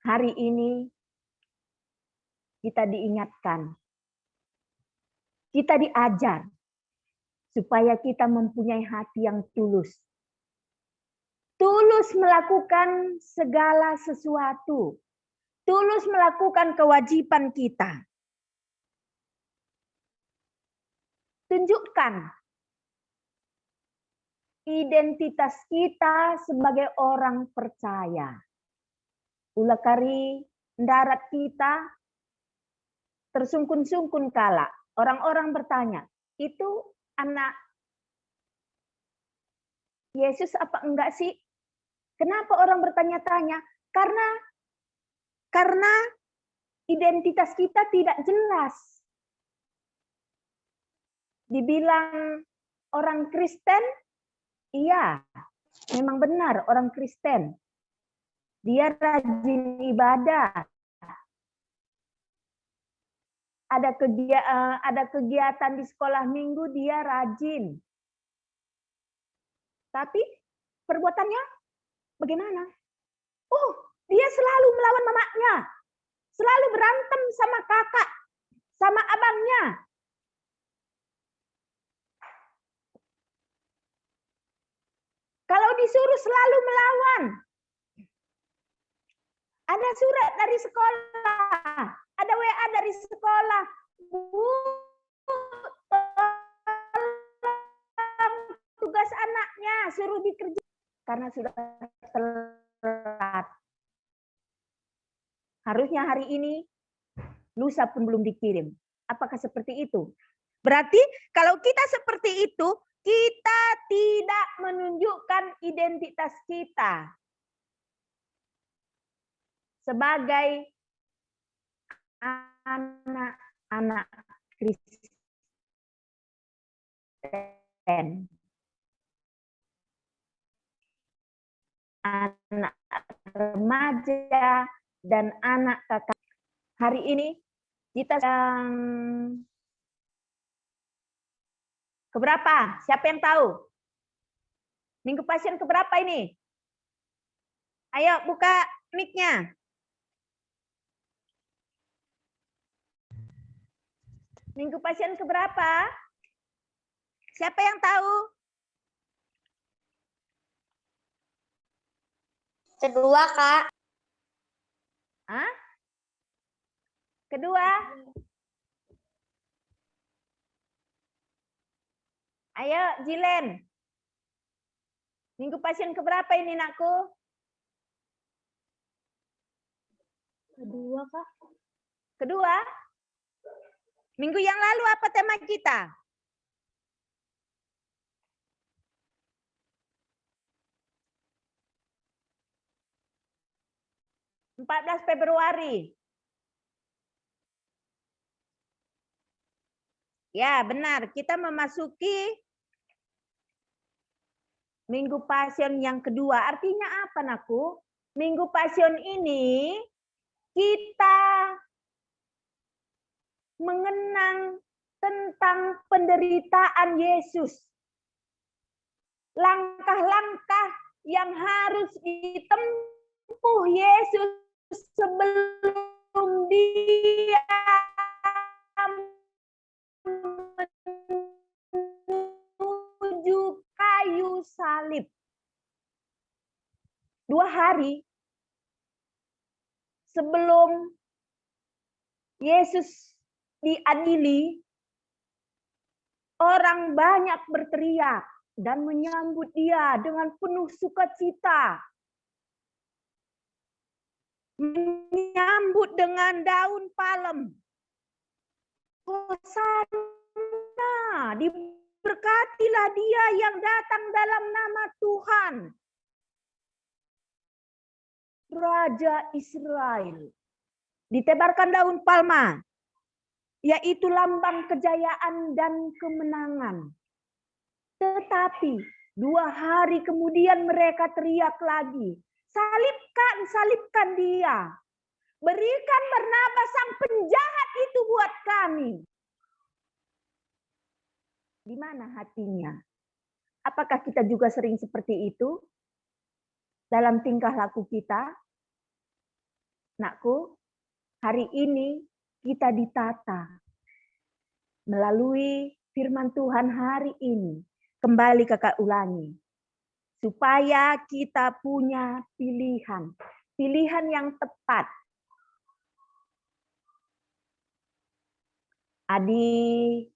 hari ini kita diingatkan, kita diajar supaya kita mempunyai hati yang tulus. Tulus melakukan segala sesuatu. Tulus melakukan kewajiban kita. Tunjukkan identitas kita sebagai orang percaya. Ulakari darat kita tersungkun-sungkun kala. Orang-orang bertanya, itu anak Yesus apa enggak sih? Kenapa orang bertanya-tanya? Karena identitas kita tidak jelas. Dibilang orang Kristen, iya, memang benar orang Kristen. Dia rajin ibadah. Ada kegiatan di sekolah minggu, dia rajin. Tapi perbuatannya bagaimana? Oh, dia selalu melawan mamanya. Selalu berantem sama kakak, sama abangnya. Kalau disuruh selalu melawan. Ada surat dari sekolah, ada WA dari sekolah. Bu, tugas anaknya suruh dikerjakan karena sudah telat. Harusnya hari ini, lusa pun belum dikirim. Apakah seperti itu? Berarti kalau kita seperti itu, kita tidak menunjukkan identitas kita sebagai anak-anak Kristen. Anak remaja dan anak kakak. Hari ini kita sedang keberapa? Siapa yang tahu? Minggu Passion keberapa ini? Ayo buka mic-nya. Minggu Passion keberapa? Siapa yang tahu? Kedua, Kak. Hah? Kedua? Ayo, Jilen. Minggu Passion keberapa ini, nakku? Kedua, Kak. Kedua? Minggu yang lalu apa tema kita? Februari. Ya, benar. Kita memasuki Minggu Passion yang kedua. Artinya apa, nakku? Minggu Passion ini kita mengenang tentang penderitaan Yesus. Langkah-langkah yang harus ditempuh Yesus sebelum dia menuju kayu salib. 2 hari sebelum Yesus diadili, orang banyak berteriak dan menyambut dia dengan penuh sukacita. Menyambut dengan daun palem. Hosana, diberkatilah dia yang datang dalam nama Tuhan. Raja Israel. Ditebarkan daun palma, yaitu lambang kejayaan dan kemenangan. Tetapi 2 hari kemudian mereka teriak lagi, salibkan, salibkan dia. Berikan Barnabas sang penjahat itu buat kami. Di mana hatinya? Apakah kita juga sering seperti itu dalam tingkah laku kita? Nakku, hari ini kita ditata melalui firman Tuhan hari ini. Kembali kakak ulangi. Supaya kita punya pilihan. Pilihan yang tepat. Adi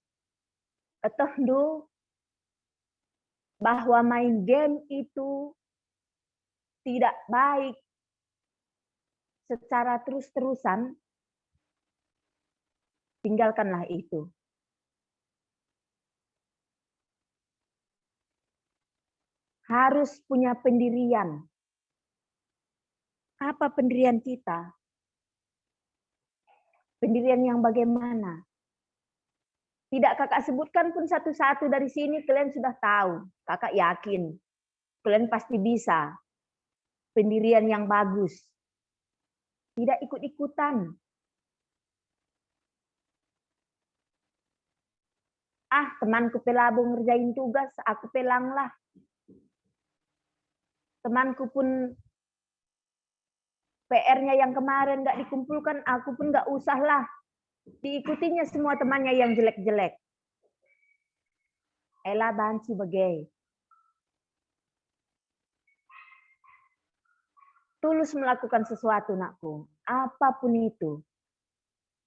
etohdu bahwa main game itu tidak baik secara terus-terusan, tinggalkanlah itu. Harus punya pendirian. Apa pendirian kita? Pendirian yang bagaimana? Tidak kakak sebutkan pun satu-satu dari sini, kalian sudah tahu. Kakak yakin. Kalian pasti bisa. Pendirian yang bagus. Tidak ikut-ikutan. Temanku pelabung ngerjain tugas, aku pelanglah. Temanku pun PR-nya yang kemarin nggak dikumpulkan, aku pun nggak usahlah. Diikutinya semua temannya yang jelek-jelek. Ela banci bagai. Tulus melakukan sesuatu, nakku. Apapun itu.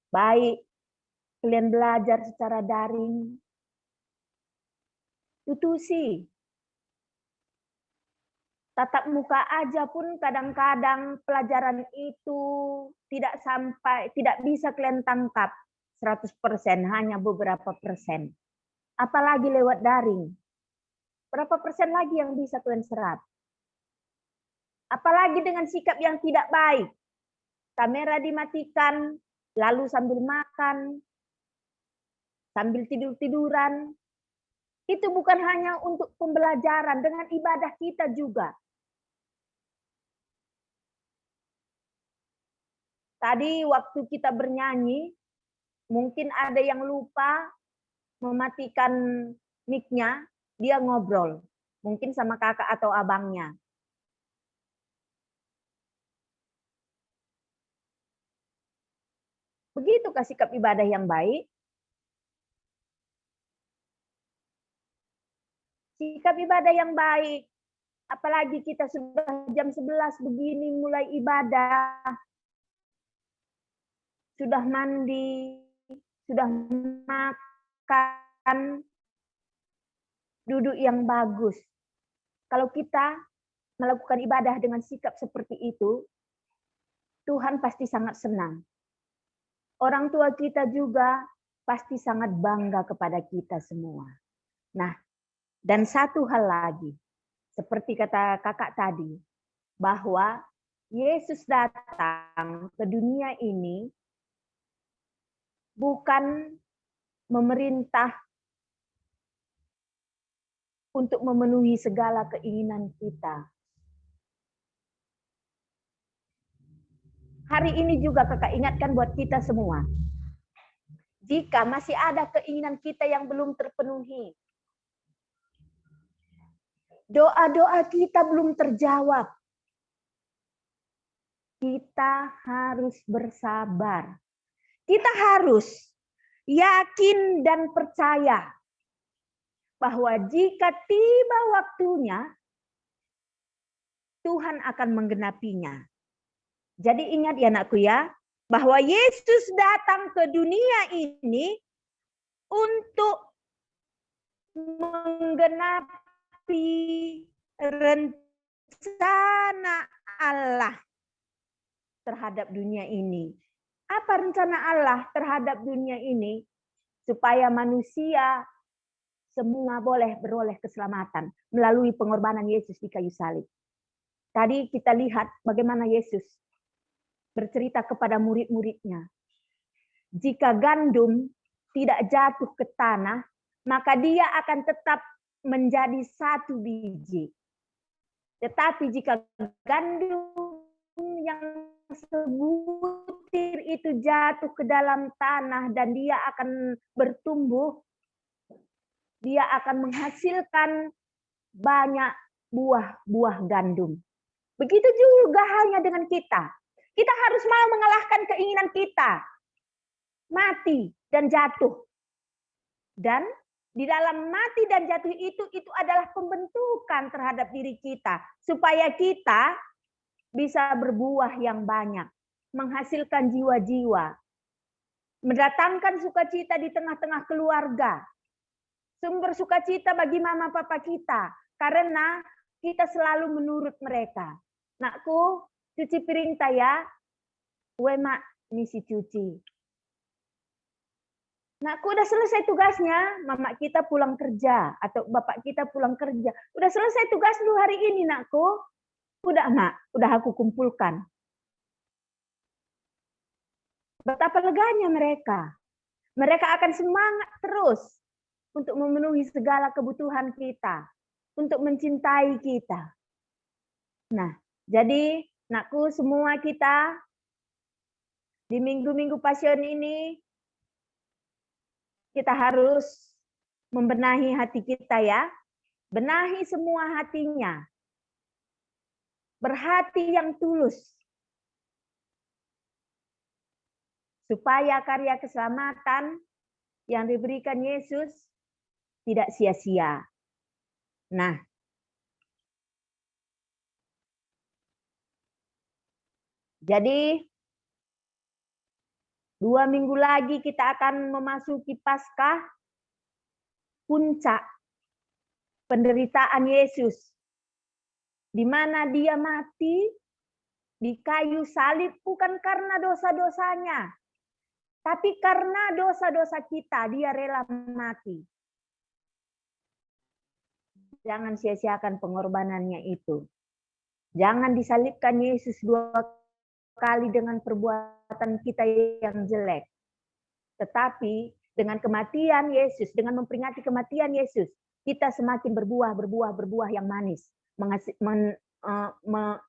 Baik kalian belajar secara daring. Tutusi. Tatap muka aja pun kadang-kadang pelajaran itu tidak bisa kalian tangkap 100%, hanya beberapa persen. Apalagi lewat daring. Berapa persen lagi yang bisa kalian serap? Apalagi dengan sikap yang tidak baik. Kamera dimatikan, lalu sambil makan, sambil tidur-tiduran. Itu bukan hanya untuk pembelajaran, dengan ibadah kita juga. Tadi waktu kita bernyanyi, mungkin ada yang lupa mematikan mic-nya, dia ngobrol. Mungkin sama kakak atau abangnya. Begitukah sikap ibadah yang baik? Sikap ibadah yang baik. Apalagi kita sudah jam 11 begini mulai ibadah. Sudah mandi, sudah makan, duduk yang bagus. Kalau kita melakukan ibadah dengan sikap seperti itu, Tuhan pasti sangat senang. Orang tua kita juga pasti sangat bangga kepada kita semua. Nah, dan satu hal lagi, seperti kata kakak tadi, bahwa Yesus datang ke dunia ini bukan memerintah untuk memenuhi segala keinginan kita. Hari ini juga kakak ingatkan buat kita semua. Jika masih ada keinginan kita yang belum terpenuhi, doa-doa kita belum terjawab, kita harus bersabar. Kita harus yakin dan percaya bahwa jika tiba waktunya, Tuhan akan menggenapinya. Jadi ingat ya anakku ya, bahwa Yesus datang ke dunia ini untuk menggenapi rencana Allah terhadap dunia ini. Apa rencana Allah terhadap dunia ini? Supaya manusia semua boleh beroleh keselamatan melalui pengorbanan Yesus di kayu salib. Tadi kita lihat bagaimana Yesus bercerita kepada murid-muridnya. Jika gandum tidak jatuh ke tanah, maka dia akan tetap menjadi satu biji. Tetapi jika gandum yang sebutir itu jatuh ke dalam tanah dan dia akan bertumbuh, dia akan menghasilkan banyak buah-buah gandum. Begitu juga hanya dengan kita. Kita harus mau mengalahkan keinginan kita. Mati dan jatuh. Dan di dalam mati dan jatuh itu adalah pembentukan terhadap diri kita. Supaya kita bisa berbuah yang banyak. Menghasilkan jiwa-jiwa. Mendatangkan sukacita di tengah-tengah keluarga. Sumber sukacita bagi mama papa kita. Karena kita selalu menurut mereka. Nakku, cuci piring ya. Mak misi cuci. Nakku udah selesai tugasnya, mama kita pulang kerja atau bapak kita pulang kerja. Udah selesai tugas lu hari ini, nakku. Udah, Mak, udah aku kumpulkan. Betapa leganya mereka. Mereka akan semangat terus untuk memenuhi segala kebutuhan kita, untuk mencintai kita. Nah, jadi nakku semua kita di minggu-minggu Passion ini kita harus membenahi hati kita ya. Benahi semua hatinya. Berhati yang tulus. Supaya karya keselamatan yang diberikan Yesus tidak sia-sia. Nah, jadi 2 minggu lagi kita akan memasuki Paskah, puncak penderitaan Yesus, di mana dia mati di kayu salib bukan karena dosa-dosanya, tapi karena dosa-dosa kita dia rela mati. Jangan sia-siakan pengorbanannya itu. Jangan disalibkan Yesus 2 kali dengan perbuatan kita yang jelek. Tetapi dengan kematian Yesus, dengan memperingati kematian Yesus, kita semakin berbuah yang manis.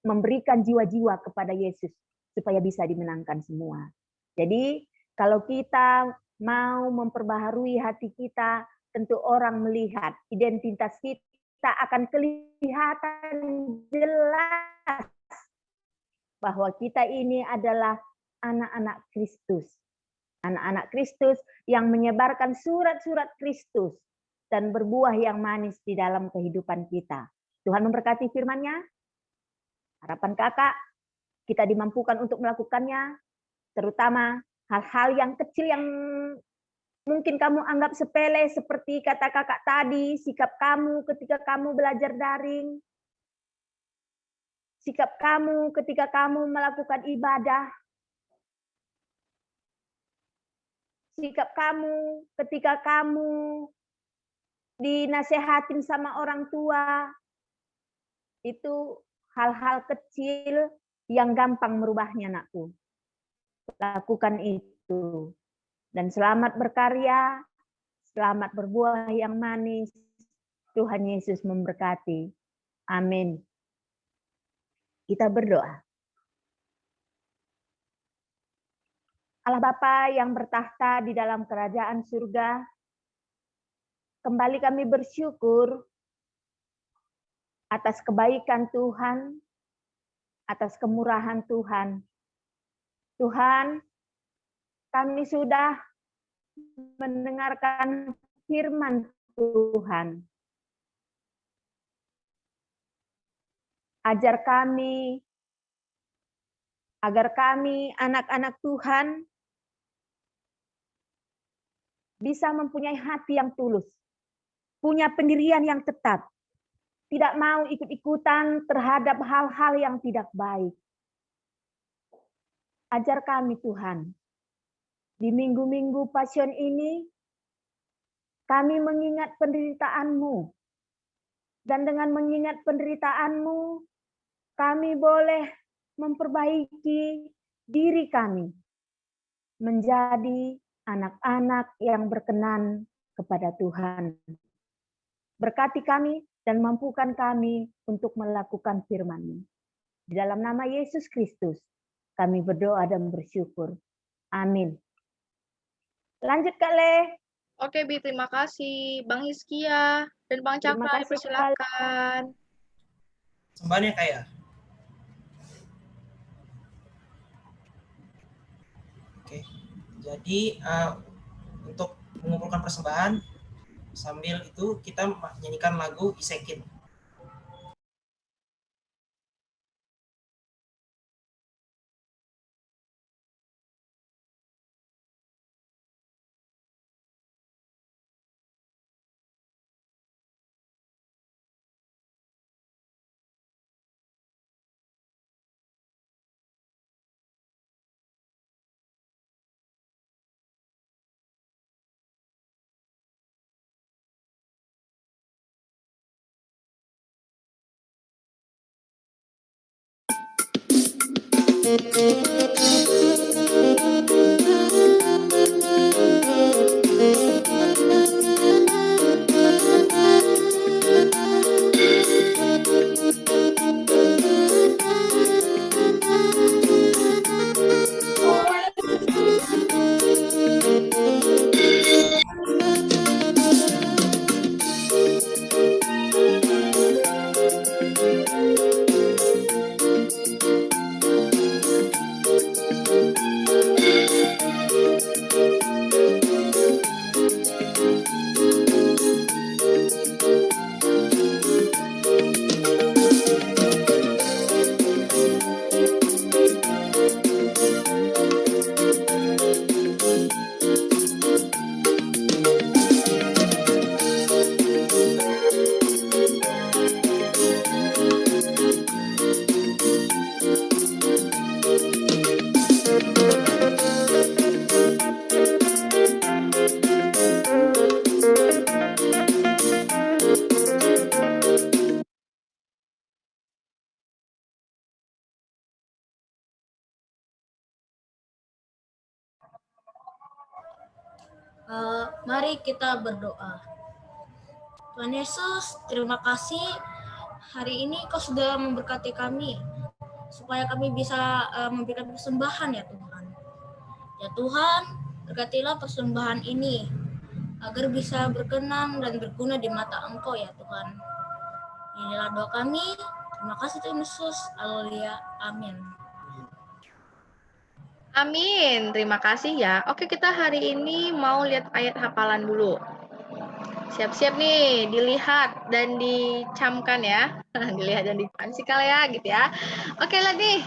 Memberikan jiwa-jiwa kepada Yesus supaya bisa dimenangkan semua. Jadi kalau kita mau memperbaharui hati kita, tentu orang melihat identitas kita akan kelihatan jelas bahwa kita ini adalah anak-anak Kristus. Anak-anak Kristus yang menyebarkan surat-surat Kristus dan berbuah yang manis di dalam kehidupan kita. Tuhan memberkati firman-Nya. Harapan kakak, kita dimampukan untuk melakukannya, terutama hal-hal yang kecil yang mungkin kamu anggap sepele, seperti kata kakak tadi, sikap kamu ketika kamu belajar daring, sikap kamu ketika kamu melakukan ibadah, sikap kamu ketika kamu dinasehatin sama orang tua, itu hal-hal kecil yang gampang merubahnya, nakku. Lakukan itu. Dan selamat berkarya, selamat berbuah yang manis. Tuhan Yesus memberkati. Amin. Kita berdoa. Allah Bapa yang bertahta di dalam kerajaan surga, kembali kami bersyukur atas kebaikan Tuhan, atas kemurahan Tuhan. Tuhan, kami sudah mendengarkan firman Tuhan. Ajar kami, agar kami anak-anak Tuhan bisa mempunyai hati yang tulus, punya pendirian yang tetap, tidak mau ikut-ikutan terhadap hal-hal yang tidak baik. Ajar kami Tuhan, di minggu-minggu Passion ini, kami mengingat penderitaan-Mu. Dan dengan mengingat penderitaan-Mu, kami boleh memperbaiki diri kami. Menjadi anak-anak yang berkenan kepada Tuhan. Berkati kami dan mampukan kami untuk melakukan firman-Mu. Di dalam nama Yesus Kristus, kami berdoa dan bersyukur. Amin. Lanjut Kak Le. Oke, Bi, terima kasih. Bang Hizkia dan Bang Cakra, persilakan. Sembahnya kayak. Jadi untuk mengumpulkan persembahan, sambil itu kita menyanyikan lagu Isekin. Mari kita berdoa. Tuhan Yesus, terima kasih hari ini Kau sudah memberkati kami, supaya kami bisa memberikan persembahan ya Tuhan. Ya Tuhan, berkatilah persembahan ini, agar bisa berkenan dan berguna di mata Engkau ya Tuhan. Inilah doa kami. Terima kasih Tuhan Yesus. Haleluya. Amin. Amin. Terima kasih ya. Oke, kita hari ini mau lihat ayat hafalan dulu. Siap-siap nih, dilihat dan dicamkan ya. Dilihat dan dipansikal ya, gitu ya. Oke, lihat nih.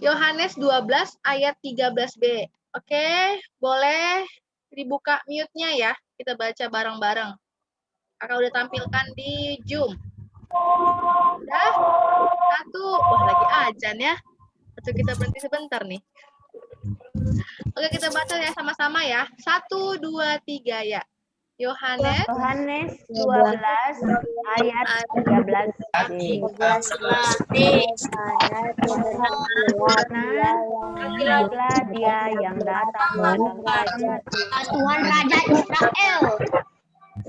Yohanes 12 ayat 13b. Oke, boleh dibuka mute-nya ya. Kita baca bareng-bareng. Kakak udah tampilkan di Zoom. Udah? Satu. Wah, lagi azan ya. Atau kita berhenti sebentar nih. Oke, kita baca ya sama-sama ya. 1, 2, 3 ya. Yohanes 12 ayat 13b. Kasihilah dia yang datang dalam nama Tuhan Raja Israel.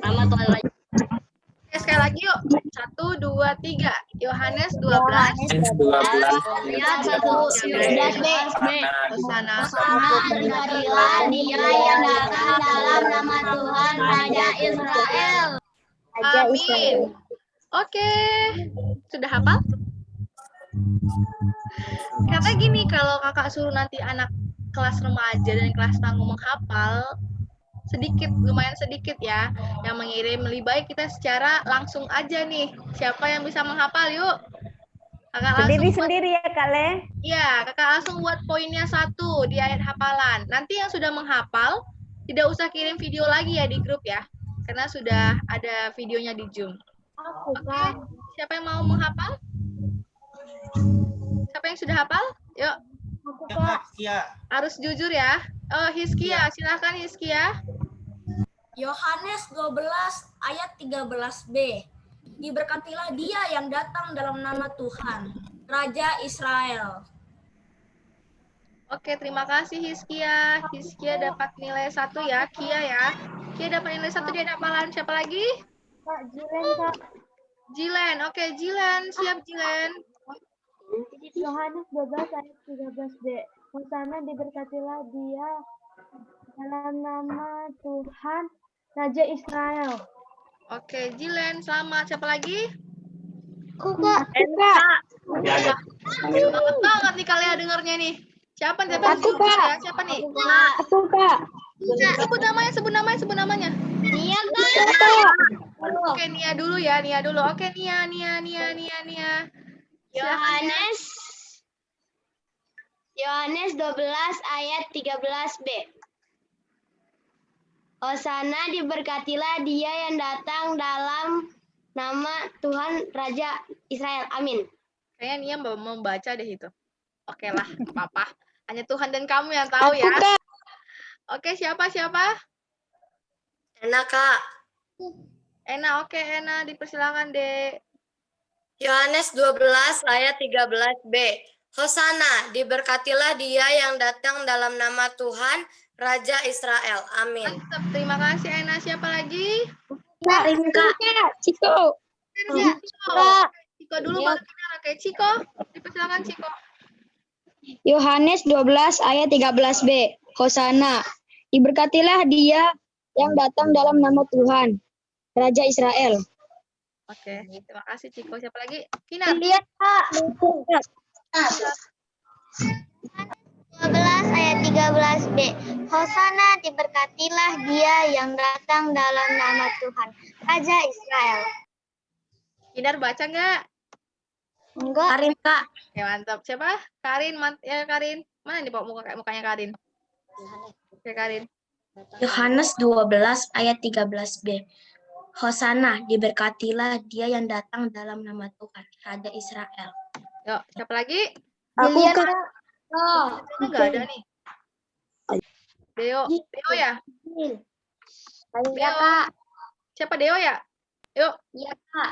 Nama Tuhan Raja. Oke, sekali lagi yuk. 1, 2, 3. Yohanes 12 ayat 13b. Hosana. Berkatilah dia yang datang dalam nama Tuhan Raja Israel. Amin. Oke, sudah hafal? Kata gini, kalau kakak suruh nanti anak kelas remaja dan kelas tangguh menghafal, sedikit, lumayan sedikit ya, yang mengirim. Lebih baik kita secara langsung aja nih. Siapa yang bisa menghafal, yuk. Kakak Sendiri-sendiri ya, Kak Le? Iya, kakak langsung buat poinnya 1 di ayat hafalan. Nanti yang sudah menghafal, tidak usah kirim video lagi ya di grup ya. Karena sudah ada videonya di Zoom. Oke, siapa yang mau menghafal? Siapa yang sudah hafal? Yuk. Harus jujur ya. Oh, Hizkia, silakan Hizkia. Yohanes 12 ayat 13b. Diberkatilah dia yang datang dalam nama Tuhan, Raja Israel. Oke, terima kasih Hizkia. Hizkia dapat nilai 1 ya, Kia ya. Kia dapat nilai 1 di hafalan. Siapa lagi? Kak Jilen, Kak. Jilen. Oke, Jilen. Siap, Jilen. Yohanes 12 ayat 13b. Hosana diberkatilah dia dalam nama Tuhan Raja Israel. Oke, Jilen, selamat. Siapa lagi? Kak. Semangat banget nih kalian dengarnya nih. Siapa nih? Aku, ya? Siapa nih? Aku, Kak. Sebut namanya. Nia, Kak. Oke, Nia dulu ya, Nia dulu. Oke, Nia. Yohanes 12 ayat 13b. Hosana diberkatilah dia yang datang dalam nama Tuhan Raja Israel. Amin. Kayaknya Nia mau membaca deh itu. Oke lah, apa-apa. Hanya Tuhan dan kamu yang tahu ya. Oke, siapa? Ena, Kak. Ena, oke, Ena, dipersilakan, Dek. Yohanes 12 ayat 13b. Hosana, diberkatilah dia yang datang dalam nama Tuhan, Raja Israel. Amin. Mantap, terima kasih, Ena. Siapa lagi? Ciko. Ciko dulu, baru kita. Oke, Ciko. Dipersilakan, Ciko. Yohanes 12 ayat 13b. Hosana, diberkatilah dia yang datang dalam nama Tuhan, Raja Israel. Oke, terima kasih, Ciko. Siapa lagi? Kinar. Lihat, Kak. 12 ayat 13b. Hosana diberkatilah dia yang datang dalam nama Tuhan, Raja Israel. Kinar baca nggak? Enggak. Karin, Kak. Oke, mantap. Siapa? Karin. Karin. Mana nih mukanya Karin? Oke, Karin. Yohanes 12 ayat 13b. Hosana, diberkatilah dia yang datang dalam nama Tuhan, Raja Israel. Yuk, siapa lagi? Aku, Kak. Nggak ada nih. Deo ya? Iya, Kak. Siapa Deo ya? Yuk. Iya, Kak.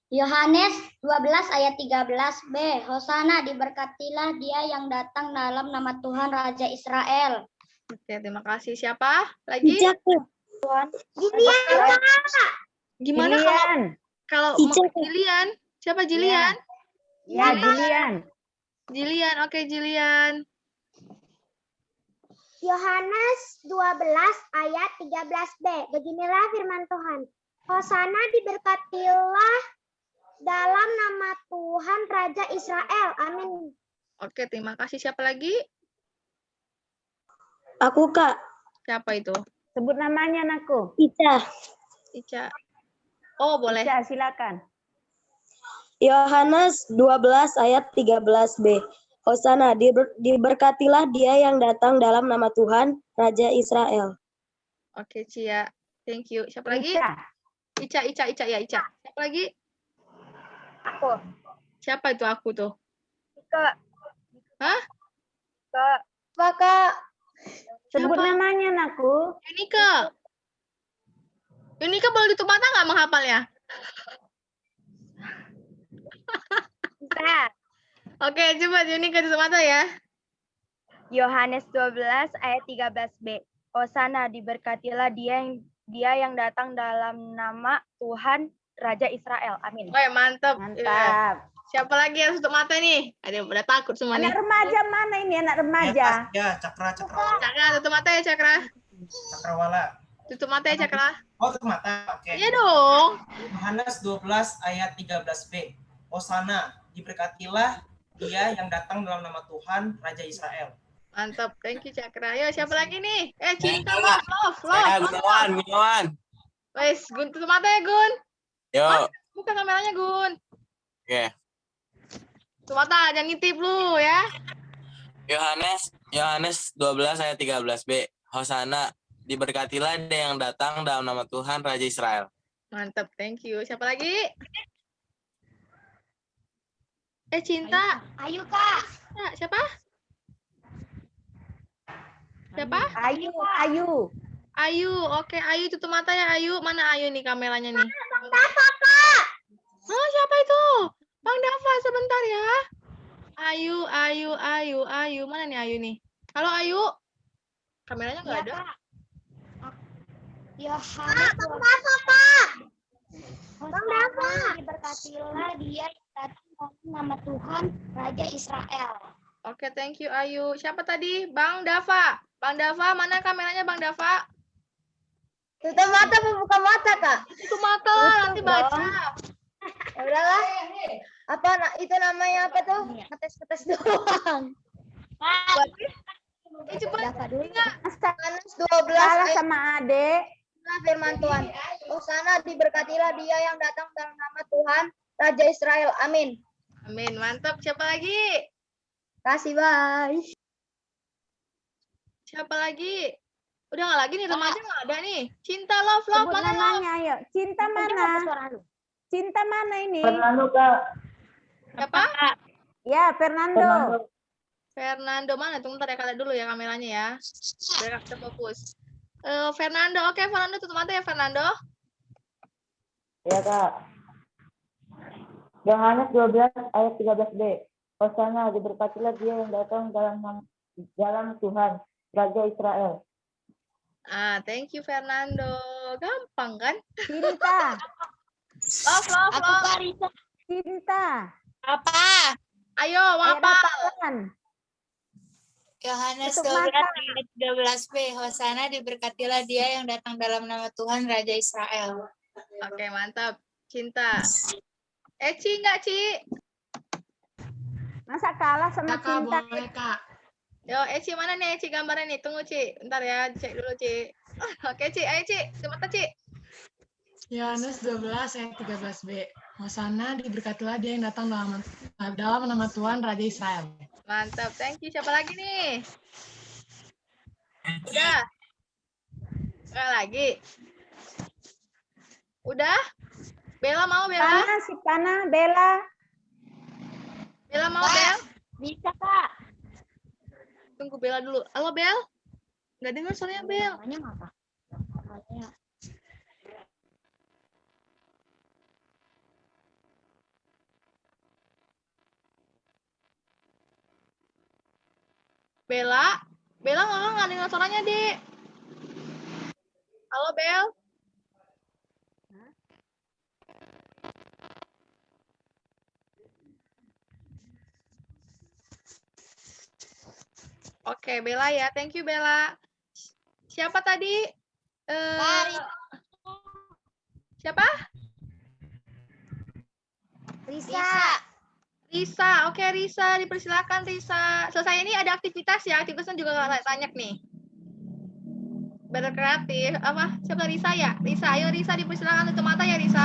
Yohanes 12 ayat 13b. Hosana, diberkatilah dia yang datang dalam nama Tuhan Raja Israel. Oke, terima kasih. Siapa lagi? Jilian. Gimana kalau Jilian? Siapa Jilian? Ya, Jilian. Jilian, oke Jilian. Yohanes 12 ayat 13b. Beginilah firman Tuhan. Hosana, diberkatilah dalam nama Tuhan Raja Israel. Amin. Oke, terima kasih. Siapa lagi? Aku, Kak. Siapa itu? Sebut namanya, anakku. Ica. Oh, boleh. Ica, silakan. Yohanes 12 ayat 13b. Hosana, diberkatilah dia yang datang dalam nama Tuhan, Raja Israel. Oke, Cia. Thank you. Siapa lagi? Ica ya, Ica. Siapa lagi? Aku. Siapa itu aku tuh? Kak. Hah? Kak. Kak. Sebut namanya, anakku. Yunika boleh tutup mata nggak menghafalnya? Bisa. Oke, coba Yunika tutup mata ya. Yohanes 12 ayat 13b. Hosana, diberkatilah dia yang datang dalam nama Tuhan Raja Israel. Amin. Woi, mantap. Mantap. Siapa lagi yang tutup mata nih? Ada udah takut semua nih. Anak remaja mana ini, anak remaja? Ya, Cakra. Cakra, tutup mata ya, Cakra. Cakrawala. Tutup mata ya, Cakra. Oh, tutup mata. Oke. Iya dong. Yohanes 12 ayat 13b. Hosana, diberkatilah dia yang datang dalam nama Tuhan, Raja Israel. Mantap. Thank you, Cakra. Ayo, siapa lagi nih? Cinta, love. Gunawan. Wes, Gun, tutup mata ya, Gun. Yuk. Buka kameranya, Gun. Oke. Tutup mata, jangan ngintip lu ya. Yohanes 12 ayat 13b. Hosana, diberkatilah dia yang datang dalam nama Tuhan Raja Israel. Mantap, thank you. Siapa lagi? Cinta. Ayu, Kak. Nah, siapa? Siapa? Ayu. Oke, Ayu tutup mata ya, Ayu. Mana Ayu nih kameranya nih? Bang Dava, Kak. Oh, siapa itu? Bang Dava, sebentar ya. Ayu. Mana nih Ayu nih? Halo, Ayu. Kameranya nggak ada. Yohanes Bang Dava, Kak. Bang Dava, diberkatilah dia yang datang dalam nama Tuhan Raja Israel. Oke, thank you, Ayu. Siapa tadi? Bang Dava. Bang Dava, mana kameranya Bang Dava? Tutup mata, buka mata, Kak. Tutup mata, nanti baca. Ya udahlah. Itu namanya apa tuh? Ngetes doang. Cepat. Yohanes 12 Salah ayat sama Ade. firman Tuhan. Hosana diberkatilah dia yang datang dalam nama Tuhan, Raja Israel. Amin. Amin. Mantap. Siapa lagi? Kasih, bye. Siapa lagi? Udah nggak lagi nih, remaja nggak ada nih. Cinta, love, Sebut mana love? namanya, ayo. Cinta mana? Cinta mana ini? Fernando, Kak. Siapa? Ya, Fernando. Fernando mana? Tunggu ntar ya, kalian dulu ya kameranya ya. Biar kita fokus. Fernando, oke Fernando tutup mata ya Fernando. Ya, Kak. Yohanes 12 ayat 13b. Hosana diberkatilah dia yang datang dalam Tuhan, Raja Israel. Thank you Fernando. Gampang kan? Cinta. Love. Cinta. Apa? Ayo, apa? Yohanes Tutup 12 mata. ayat 13b. Hosana diberkatilah dia yang datang dalam nama Tuhan, Raja Israel. Oke, mantap. Cinta. Ci nggak, Ci? Masa kalah sama cinta? Boleh, Kak. Yo, Ci mana nih, Ci gambarnya nih? Tunggu, Ci. Bentar ya, cek dulu, Ci. Oke, Ci. Ayo, Ci. Cepat, Ci. Yohanes 12 ayat 13b. Hosana diberkatilah dia yang datang dalam nama Tuhan Raja Israel. Mantap. Thank you. Siapa lagi nih? Udah? Nggak lagi? Udah? Bella mau, Bella? Pana, Bella. Bella mau, Bel? Bisa, Kak. Tunggu Bella dulu. Halo, Bel? Nggak dengar suaranya, Bel. Namanya apa? Bella? Bella nggak dengar suaranya, Dek. Halo, Bel? Oke, Bella ya. Thank you, Bella. Siapa tadi? Siapa? Risa. Oke, Risa. Dipersilakan, Risa. Selesai ini ada aktivitas ya. Aktivitasnya juga nggak banyak nih. Berkreatif. Apa? Siapa Risa ya? Risa. Ayo, Risa. Dipersilakan tutup mata ya, Risa.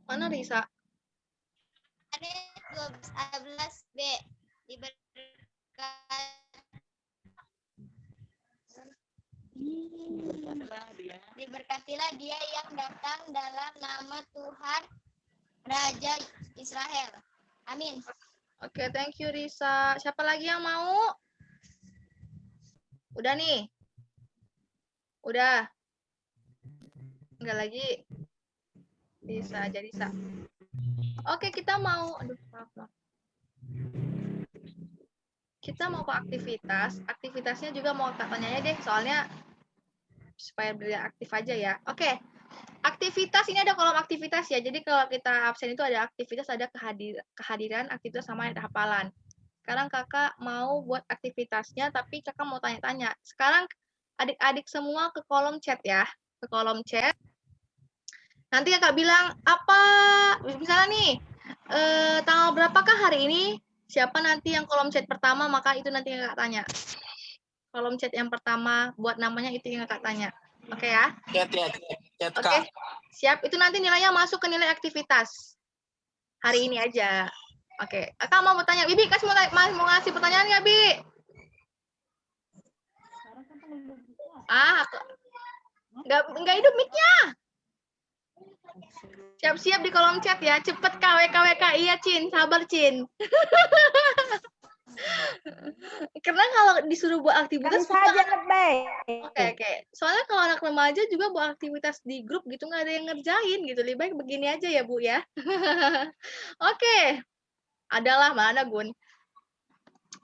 Mana Risa? 12b. Diberkatilah dia yang datang dalam nama Tuhan, Raja Israel. Amin. Oke, thank you Risa. Siapa lagi yang mau? Udah nih? Udah? Enggak lagi? Bisa aja, Risa. Oke, kita mau... Aduh, maaf. Kita mau ke aktivitas. Aktivitasnya juga mau tanya deh, soalnya supaya beliau aktif aja ya. Oke, aktivitas ini ada kolom aktivitas ya. Jadi kalau kita absen itu ada aktivitas, ada kehadiran, aktivitas sama ada hafalan. Sekarang kakak mau buat aktivitasnya, tapi kakak mau tanya-tanya. Sekarang adik-adik semua ke kolom chat ya, ke kolom chat. Nanti kakak bilang apa, misalnya nih, tanggal berapakah hari ini? Siapa nanti yang kolom chat pertama, maka itu nanti kakak tanya. Kolom chat yang pertama, buat namanya itu yang kakak tanya. Oke ya? Chat, Oke, siap. Itu nanti nilainya masuk ke nilai aktivitas. Hari ini aja. Oke, kakak mau bertanya. Bibi, kasih mau ngasih pertanyaan nggak, Bi? Nggak hidup mic-nya. Siap-siap di kolom chat ya. Cepet KWK. Iya, Cin. Sabar, Cin. Karena kalau disuruh buat aktivitas saja lebay. Oke. Soalnya kalau anak remaja juga buat aktivitas di grup gitu nggak ada yang ngerjain gitu. Lebih baik begini aja ya, Bu ya. Oke. Adalah mana, Gun?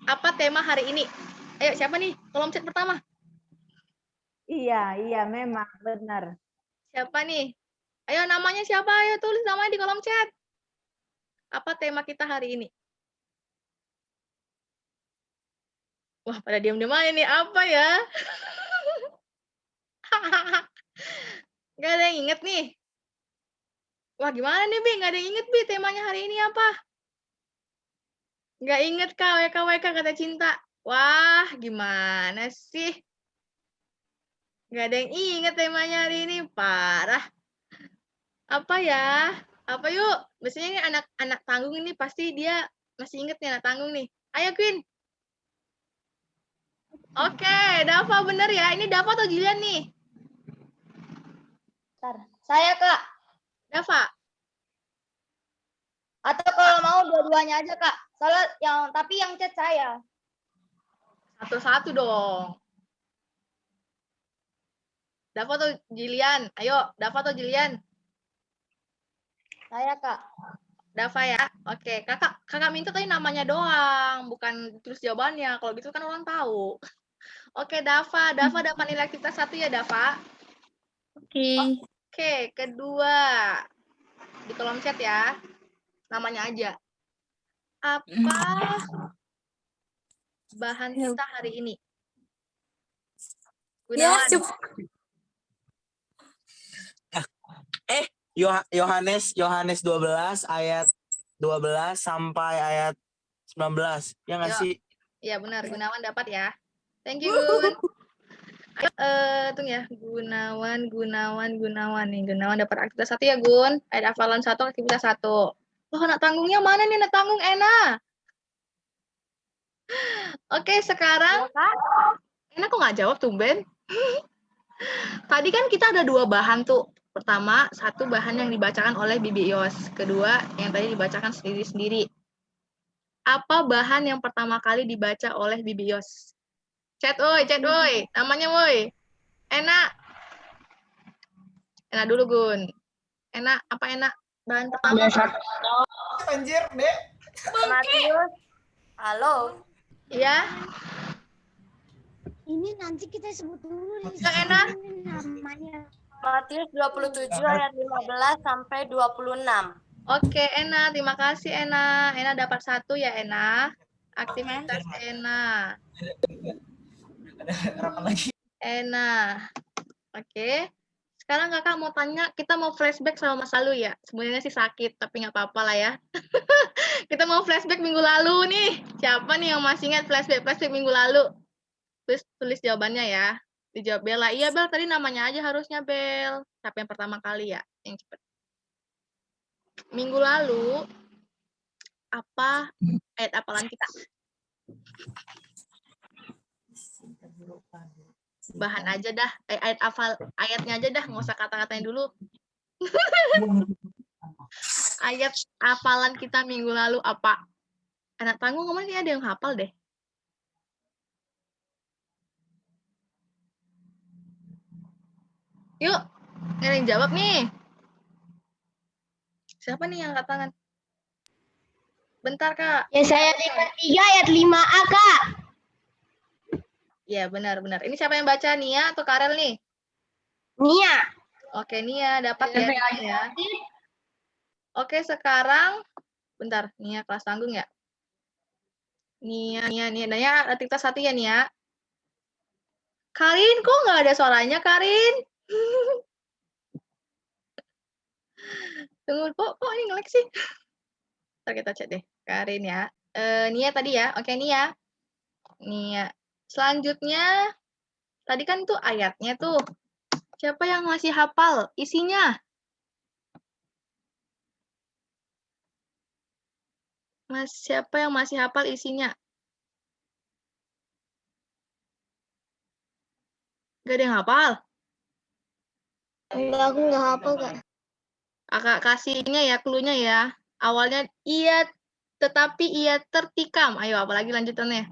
Apa tema hari ini? Ayo, siapa nih? Kolom chat pertama. Iya, memang benar. Siapa nih? Ayo, namanya siapa? Ayo tulis namanya di kolom chat. Apa tema kita hari ini? Wah, pada diam-diam aja nih. Apa ya? Nggak ada yang inget nih. Wah, gimana nih, Bi? Nggak ada yang inget, Bi, temanya hari ini apa? Nggak inget, Kak. WK kata cinta. Wah, gimana sih? Nggak ada yang inget temanya hari ini. Parah. Apa ya? Apa yuk? Biasanya ini anak tanggung ini pasti dia masih inget nih anak tanggung nih. Ayo, Queen. Oke, Dava bener ya. Ini Dava atau Jilian nih? Bentar. Saya, Kak. Dava. Atau kalau mau dua-duanya aja, Kak. Soalnya tapi yang chat saya. Satu-satu dong. Dava atau Jilian? Ayo, Dava atau Jilian? Saya, Kak. Dava ya. Oke, kakak minta tadi namanya doang, bukan terus jawabannya. Kalau gitu kan orang tahu. Oke, Dava dapat nilai aktivitas 1 ya, Dava. Oke. Oke, kedua. Di kolom chat ya. Namanya aja. Apa bahan kita hari ini? Gunawan. Yohanes 12 ayat 12 sampai ayat 19. Ya nggak Yo. sih? Iya benar, Gunawan dapat ya. Thank you, Gun. Ayo, tunggu ya. Gunawan nih. Gunawan dapat aktivitas 1 ya, Gun. Ada hafalan 1, aktivitas 1. Loh, anak tanggungnya mana nih, anak tanggung Ena? Oke, sekarang. Ena kok nggak jawab, tumben? Tadi kan kita ada 2 bahan tuh. Pertama, 1 bahan yang dibacakan oleh Bibi Yos. Kedua, yang tadi dibacakan sendiri-sendiri. Apa bahan yang pertama kali dibaca oleh Bibi Yos? Chat, woi. Namanya, woi. Enak. Enak dulu, Gun. Enak, apa enak? Bahan pertama. Anjir, Dek. Matius. Halo. Iya. Ini nanti kita sebut dulu nih. Enak. Namanya. Matius 27 ayat 15 sampai 26. Oke, Ena, terima kasih Ena. Ena dapat 1 ya, Ena. Aktivitas Ena. Ena. Oke. Sekarang kakak mau tanya, kita mau flashback sama masa lalu ya. Sebenarnya sih sakit, tapi nggak apa-apa lah ya. Kita mau flashback minggu lalu nih. Siapa nih yang masih ingat flashback minggu lalu? Terus tulis jawabannya ya. Dijawab Bella. Iya, Bel, tadi namanya aja harusnya, Bel. Siapa yang pertama kali ya? Yang cepet. Minggu lalu, apa ayat hafalan kita? Bahan aja dah, ayatnya aja dah, nggak usah kata-katain dulu. Ayat hafalan kita minggu lalu apa? Anak tanggung kemana ada yang hafal deh. Yuk, ada yang jawab nih. Siapa nih yang angkat tangan? Bentar, Kak. Ya, saya 3 ayat 5A, Kak. Ya, benar. Ini siapa yang baca, Nia atau Karel nih? Nia. Oke, Nia dapat ya. Nia. Oke, sekarang bentar, Nia kelas tanggung ya. Nia, aktivitas 1 ya, Nia. Karin, kok nggak ada suaranya, Karin? Tunggu, kok ini nge-lag sih? Ntar kita chat deh, Karin ya. Nia tadi ya, oke Nia. Selanjutnya, tadi kan tuh ayatnya tuh. Siapa yang masih hafal isinya? Siapa yang masih hafal isinya? Gak ada yang hafal? Enggak, aku nggak hafal, Kak. Kakak kasihnya ya, clue-nya ya. Awalnya ia, tetapi ia tertikam. Ayo, apalagi lanjutannya?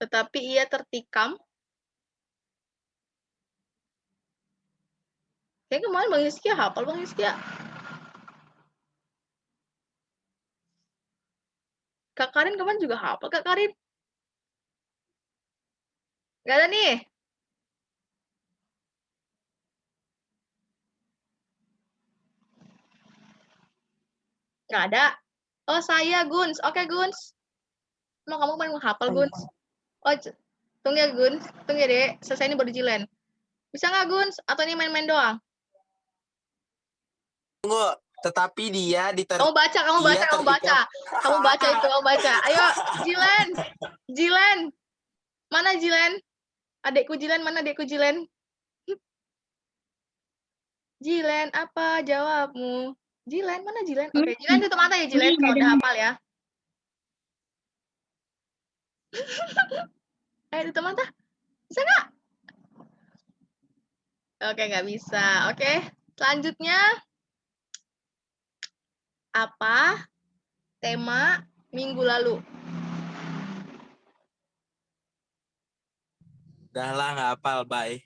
Tetapi ia tertikam. Kayaknya kemarin Bang Yuskia hafal, Bang Yuskia. Kak Karin kemarin juga hafal, Kak Karin. Gak ada nih. Gak ada. Oh, saya, Guns. Oke, Guns. Emang kamu main menghafal, Gun? Oh, tunggu ya, Gun. Tunggu ya, Dek. Selesai ini baru Jilen. Bisa nggak, Gun? Atau ini main-main doang? Tunggu, tetapi dia Kamu baca. Kamu baca itu, kamu baca. Ayo, Jilen. Jilen. Mana Jilen? Adekku Jilen, mana adekku Jilen? Jilen, apa jawabmu? Jilen, mana Jilen? Oke, Jilen tutup mata ya, Jilen. Kalau udah hafal ya. Ayo tutup mata. Bisa nggak? Oke, nggak bisa. Oke, selanjutnya. Apa tema minggu lalu? Udah lah, nggak hafal, bye.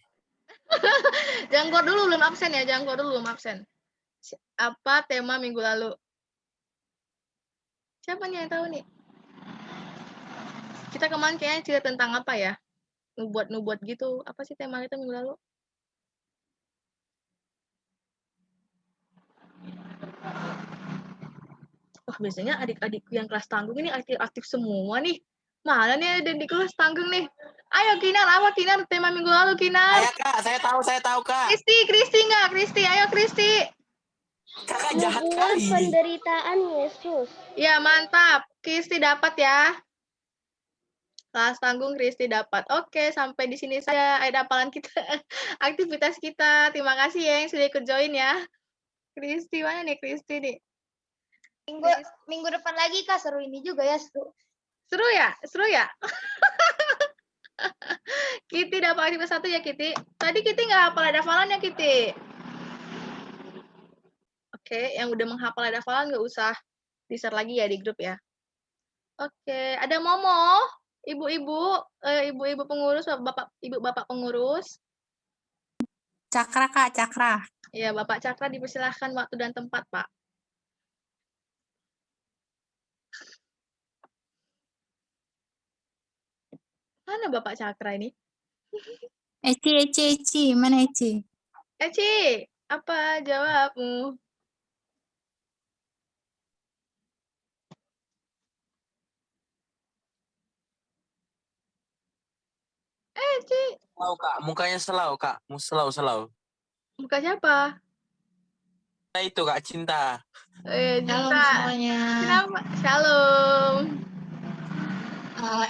Jangan keluar dulu, belum absen ya. Jangan keluar dulu, belum absen. Apa tema minggu lalu? Siapa nih yang tahu nih? Kita kemarin kayaknya cerita tentang apa ya? Nubuat gitu. Apa sih tema kita minggu lalu? Wah, biasanya adik-adikku yang kelas tanggung ini aktif semua nih. Mana nih ada di kelas tanggung nih? Ayo Kinar, apa Kinar tema minggu lalu Kinar? Ayo Kak, saya tahu Kak. Kristi nggak? Kristi, ayo Kristi. Kakak jahat kali. Penderitaan Yesus. Ya, mantap. Kristi dapat ya. Kelas tanggung Kristi dapat. Oke, sampai di sini saja ada hafalan kita, aktivitas kita. Terima kasih ya yang sudah ikut join ya. Kristi, mana nih Kristi nih? Minggu depan lagi Kak, seru ini juga ya, seru. Seru ya? Seru ya? Kitty dapat aktivitas 1 ya, Kitty. Tadi Kitty nggak hafal ada hafalannya, Kitty. Oke, yang udah menghafal ada hafalan nggak usah di-share lagi ya di grup ya. Oke, ada Momo, ibu-ibu pengurus, bapak pengurus. Cakra, Kak, Cakra. Ya, Bapak Cakra dipersilahkan waktu dan tempat, Pak. Mana Bapak Cakra ini? Eci, mana Eci? Eci, apa jawabmu? Eci. Selau, Kak. Mukanya selau, Kak. Selau. Muka siapa? Nah, itu Kak, Cinta. Shalom Cinta. semuanya. Kenapa? Shalom.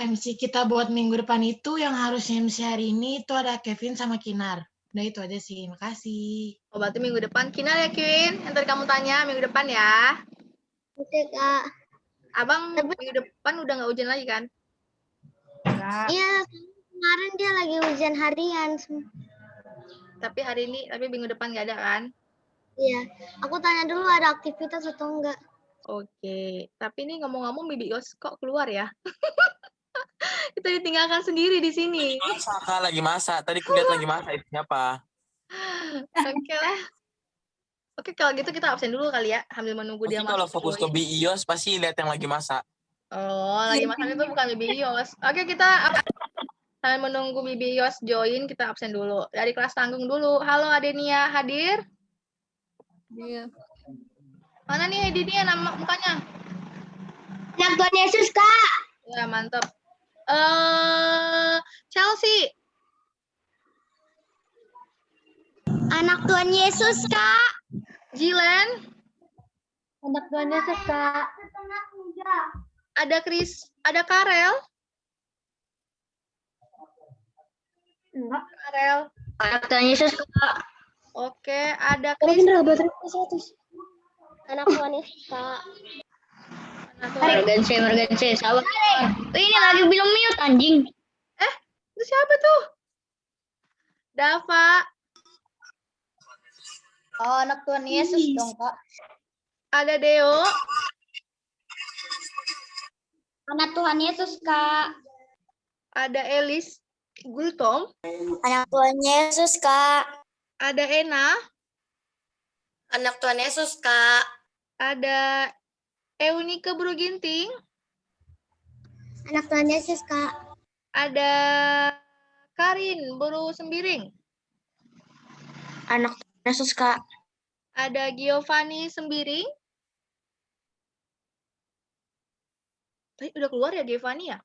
MC kita buat minggu depan itu yang harusnya MC hari ini itu ada Kevin sama Kinar. Udah itu aja sih, makasih. Oh, berarti minggu depan Kinar ya, Kevin? Yang tadi kamu tanya minggu depan ya. Oke, Kak. Abang minggu depan udah nggak ujian lagi kan? Iya, kemarin dia lagi ujian harian. Tapi minggu depan nggak ada kan? Iya, aku tanya dulu ada aktivitas atau enggak. Oke, tapi ini ngomong-ngomong Bibi Yos kok keluar ya? Kita ditinggalkan sendiri di sini. Masak, Kak, lagi masak. Tadi kulihat lagi masak, itu siapa? Oke lah. Oke, kalau gitu kita absen dulu kali ya, sambil menunggu dia masuk. Kalau fokus ke Bios pasti lihat yang lagi masak. Oh, lagi masak itu bukan Bibi Yos. Oke, kita sambil menunggu Bibi Yos join, kita absen dulu. Dari kelas tanggung dulu. Halo Adenia, hadir? Iya. Mana nih Adenia nama mukanya? Anak Tuhan Yesus, Kak. Ya, mantap. Chelsea. Anak Tuhan Yesus, Kak. Jilen. Anak Tuhan Yesus, Kak. Ada ada Karel. Enggak. Karel. Anak Tuhan Yesus, Kak. Oke, ada Anak Tuhan Yesus, Kak. Emergency, sabar. Ini lagi bilang mute, anjing. Itu siapa tuh? Dava. Oh, anak Tuhan Yesus dong, Kak. Ada Deo. Anak Tuhan Yesus, Kak. Ada Elis Gultom. Anak Tuhan Yesus, Kak. Ada Ena. Anak Tuhan Yesus, Kak. Ada Eunike Bruginting. Anak Tuhan Yesus, Kak. Ada Karin Buru Sembiring. Anak Tuhan Yesus, Kak. Ada Giovanni Sembiring. Udah keluar ya Giovanni ya?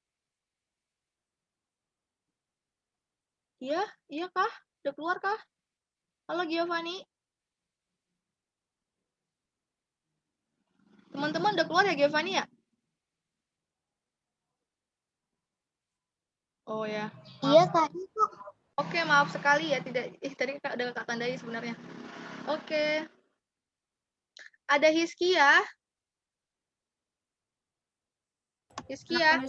Iya, iya kah? Udah keluar kah? Halo Giovanni. Teman-teman udah keluar ya Giovanni ya? Oh ya. Iya tadi kok. Oke, maaf sekali ya tidak. Tadi udah Kak tandai sebenarnya. Oke. Ada Hizkia. Hizkia.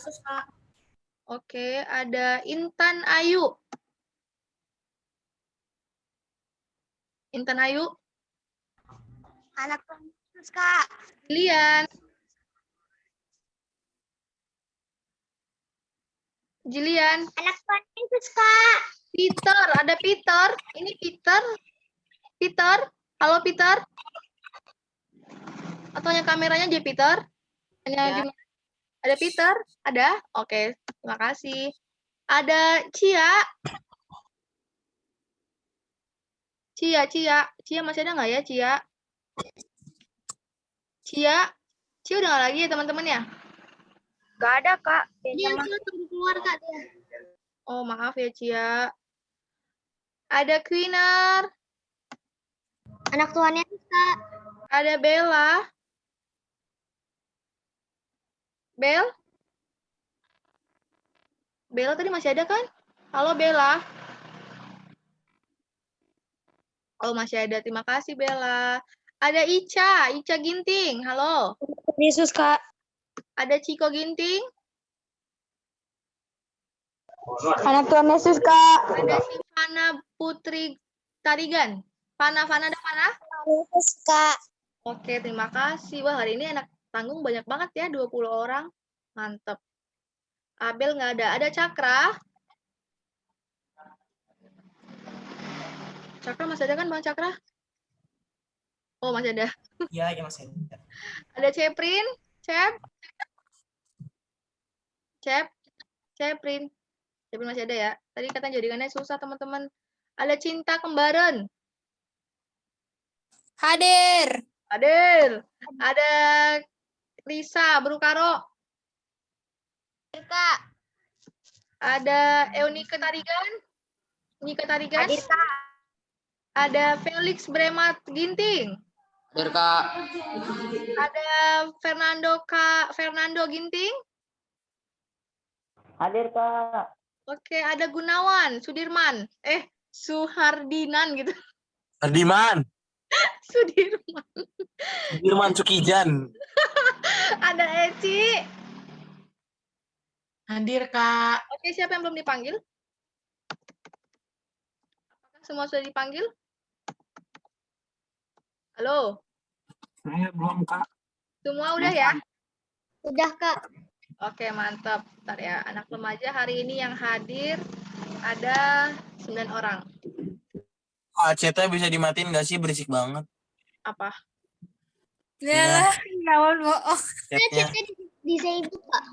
Oke, ada Intan Ayu. Intan Ayu. Anak Tuhan Yesus, Kak. Jilian. Jilian. Anak Tuhan Yesus, Kak. Peter, ada Peter. Ini Peter. Peter. Halo Peter. Atau yang kameranya dia Peter? Hanya Ya. ada Peter? Ada? Oke, terima kasih. Ada Cia. Cia masih ada nggak ya Cia? Cia udah nggak lagi ya teman-teman ya? Nggak ada, Kak. Dia tuh keluar, Kak. Dia. Oh, maaf ya Cia. Ada Queener. Anak Tuhan Yesus, Kak. Ada Bella. Bella tadi masih ada kan? Halo Bella. Oh, masih ada. Terima kasih Bella. Ada Ica Ginting. Halo. Yesus, Kak. Ada Ciko Ginting. Anak Tuhan Yesus, Kak. Ada Sivana Putri Tarigan. Fana ada Fana? Yesus, Kak. Oke, terima kasih. Wah, hari ini anak tanggung banyak banget ya, 20 orang. Mantep. Abel nggak ada. Ada Cakra. Cakra masih ada kan Bang Cakra? Oh, masih ada. Iya, ya masih ada. Ada Ceprin. Ceprin masih ada ya. Tadi katanya jadikannya susah teman-teman. Ada Cinta Kembaran. Hadir. Ada Lisa Brukaro. Kak. Ada Eunike Tarigan. Hadir, Kak. Ada Felix Bremat Ginting. Hadir, Kak. Ada Fernando Ginting. Hadir, Kak. Oke, ada Gunawan Sudirman. Suhardinan gitu. Sudirman Cukijan. Ada Eci. Hadir, Kak. Oke, siapa yang belum dipanggil? Apakah semua sudah dipanggil? Halo? Saya belum, Kak. Semua udah ya? Udah, Kak. Oke, mantap. Bentar ya, anak remaja hari ini yang hadir ada 9 orang. Chatnya bisa dimatiin nggak sih? Berisik banget. Apa? Ya, lawan bohong. Chatnya. Disable, Kak.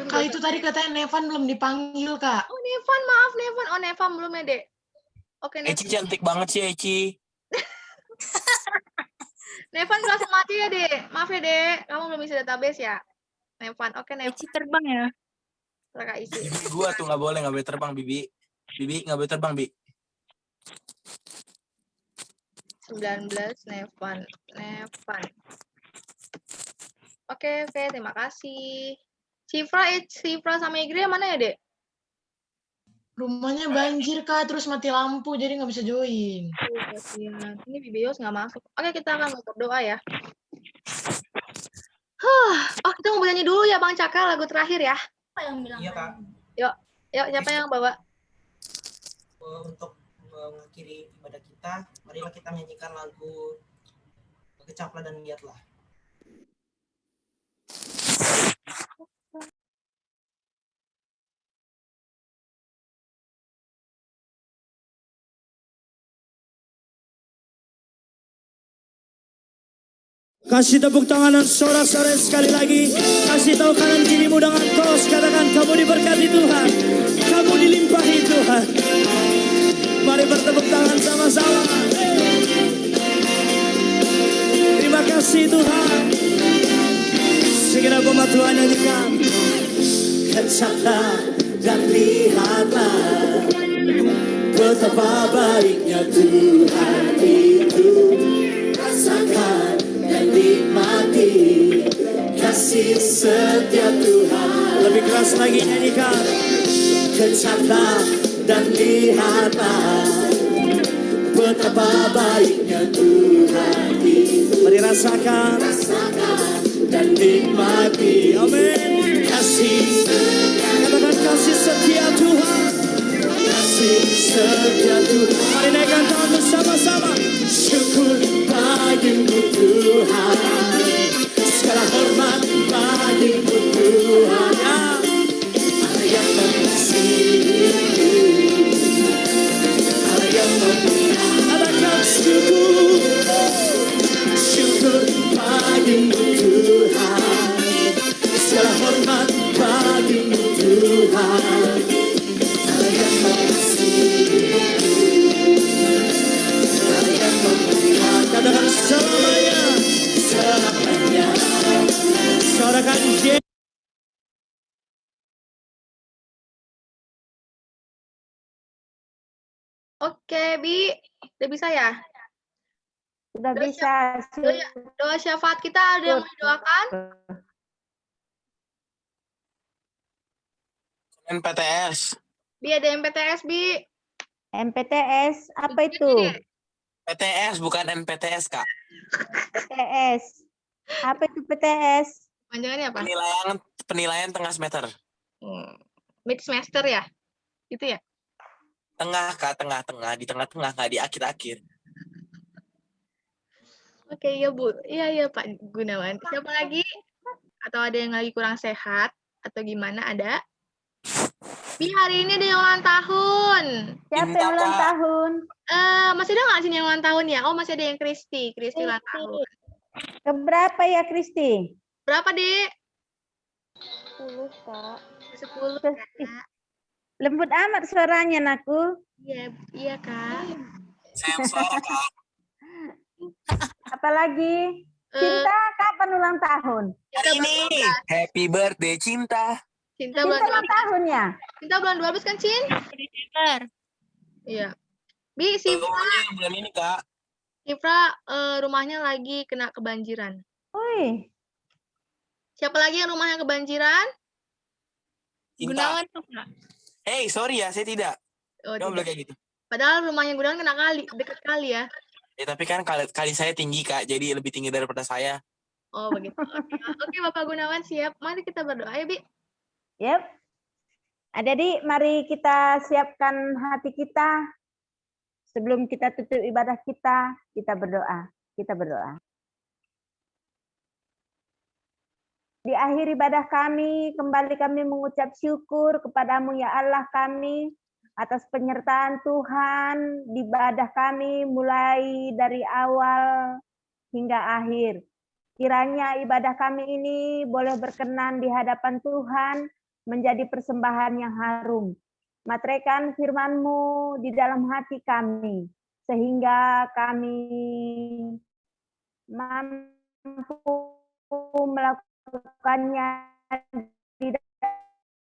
Kak, itu tadi katanya Nevan belum dipanggil, Kak. Oh, Nevan, maaf Nevan. Oh, Nevan belum ya, Dek. Oke, Nevan. Eci cantik banget sih, Eci. Nevan langsung mati ya, Dek. Maaf ya, Dek. Kamu belum isi database ya? Nevan. Oke, Nevan. Eci terbang ya. Kakak isi. Bibi gua tuh nggak boleh terbang, Bibi. Bibi nggak boleh terbang, Bi. 19 Nevan. Oke, terima kasih. Sifra sama Igri mana ya, Dek? Rumahnya banjir, Kak. Terus mati lampu, jadi nggak bisa join. Kasihan. Ini Bibios nggak masuk. Oke, kita akan berdoa ya. Oh, kita mau bernyanyi dulu ya, Bang Caka, lagu terakhir ya. Apa yang bilang? Iya, Kak. Yuk, siapa yang bawa? Untuk mengakhiri ibadah kita, marilah kita menyanyikan lagu Kecaplah dan Lihatlah. Kasih tepuk tangan dan sorak-sorai sekali lagi. Kasih tahu kanan kirimu dengan tos. Katakan kamu diberkati Tuhan. Kamu dilimpahi Tuhan. Mari bertepuk tangan sama-sama. Terima kasih Tuhan. Segera Bapak Tuhan nyanyikan. Kecaplah dan lihatlah betapa baiknya Tuhan itu. Rasakan dan nikmati kasih setia Tuhan. Lebih keras lagi nyanyikan. Kecaplah dan lihatlah betapa baiknya Tuhan itu. Mari rasakan dan nikmati. Amin. Kasih, katakan kasih setia Tuhan. Kasih setia Tuhan. Mari naikkan tangan bersama-sama. Syukur bagimu Tuhan. Segala hormat bagimu Tuhan. Allah yang mengasihiku. Allah yang memelihara. Katakan syukur. Syukur bagimu Tuhan. Segala hormat bagimu Tuhan. Allah yang mengasihiku. Allah yang memelihara. Katakan selamanya. Selamanya. Sorakan J. Oke, Bi. Udah bisa ya? Sudah bisa. Doa syafaat kita ada yang mau didoakan? MPTS. Bi, ada MPTS, Bi. MPTS, apa itu? PTS, bukan MPTS, Kak. PTS. Apa itu PTS? Panjangannya apa? Penilaian tengah semester. Mid semester ya? Itu ya? Tengah, Kak, tengah-tengah. Di tengah-tengah, nggak di akhir-akhir. Oke, iya, Bu. Iya, Pak Gunawan. Siapa lagi? Atau ada yang lagi kurang sehat? Atau gimana? Ada? Bi, hari ini ada yang ulang tahun. Siapa yang ulang tahun? Masih ada nggak sini yang ulang tahun ya? Oh, masih ada yang Kristi. Kristi ulang tahun. Keberapa ya, Kristi? Berapa, Dek? 10, Kak. 10, Kak. Lembut amat suaranya, Naku. Iya, Kak. Sayang suara, Kak. Apalagi? Cinta, kapan ulang tahun? Hari ini. Happy birthday, Cinta. Cinta ulang tahunnya. Cinta bulan 12 kan, Cin? Desember. Iya. Bi, Sifra. Bulan ini, Kak. Sifra rumahnya lagi kena kebanjiran. Wih. Siapa lagi yang rumahnya kebanjiran? Cinta. Gunawan tuh, Kak. Hey, sorry ya, saya tidak. Oh, Nggak boleh tidak. kayak gitu. Padahal rumahnya Gunawan kena dekat kali ya. Ya, tapi kan kali saya tinggi, Kak. Jadi lebih tinggi daripada saya. Oh, begitu. Oke, Bapak Gunawan siap. Mari kita berdoa ya, Bi. Yep. Adik-adik, mari kita siapkan hati kita. Sebelum kita tutup ibadah kita berdoa. Kita berdoa. Di akhir ibadah kami, kembali kami mengucap syukur kepadamu ya Allah kami, atas penyertaan Tuhan di ibadah kami mulai dari awal hingga akhir. Kiranya ibadah kami ini boleh berkenan di hadapan Tuhan, menjadi persembahan yang harum. Materaikan firman-Mu di dalam hati kami, sehingga kami mampu melakukannya di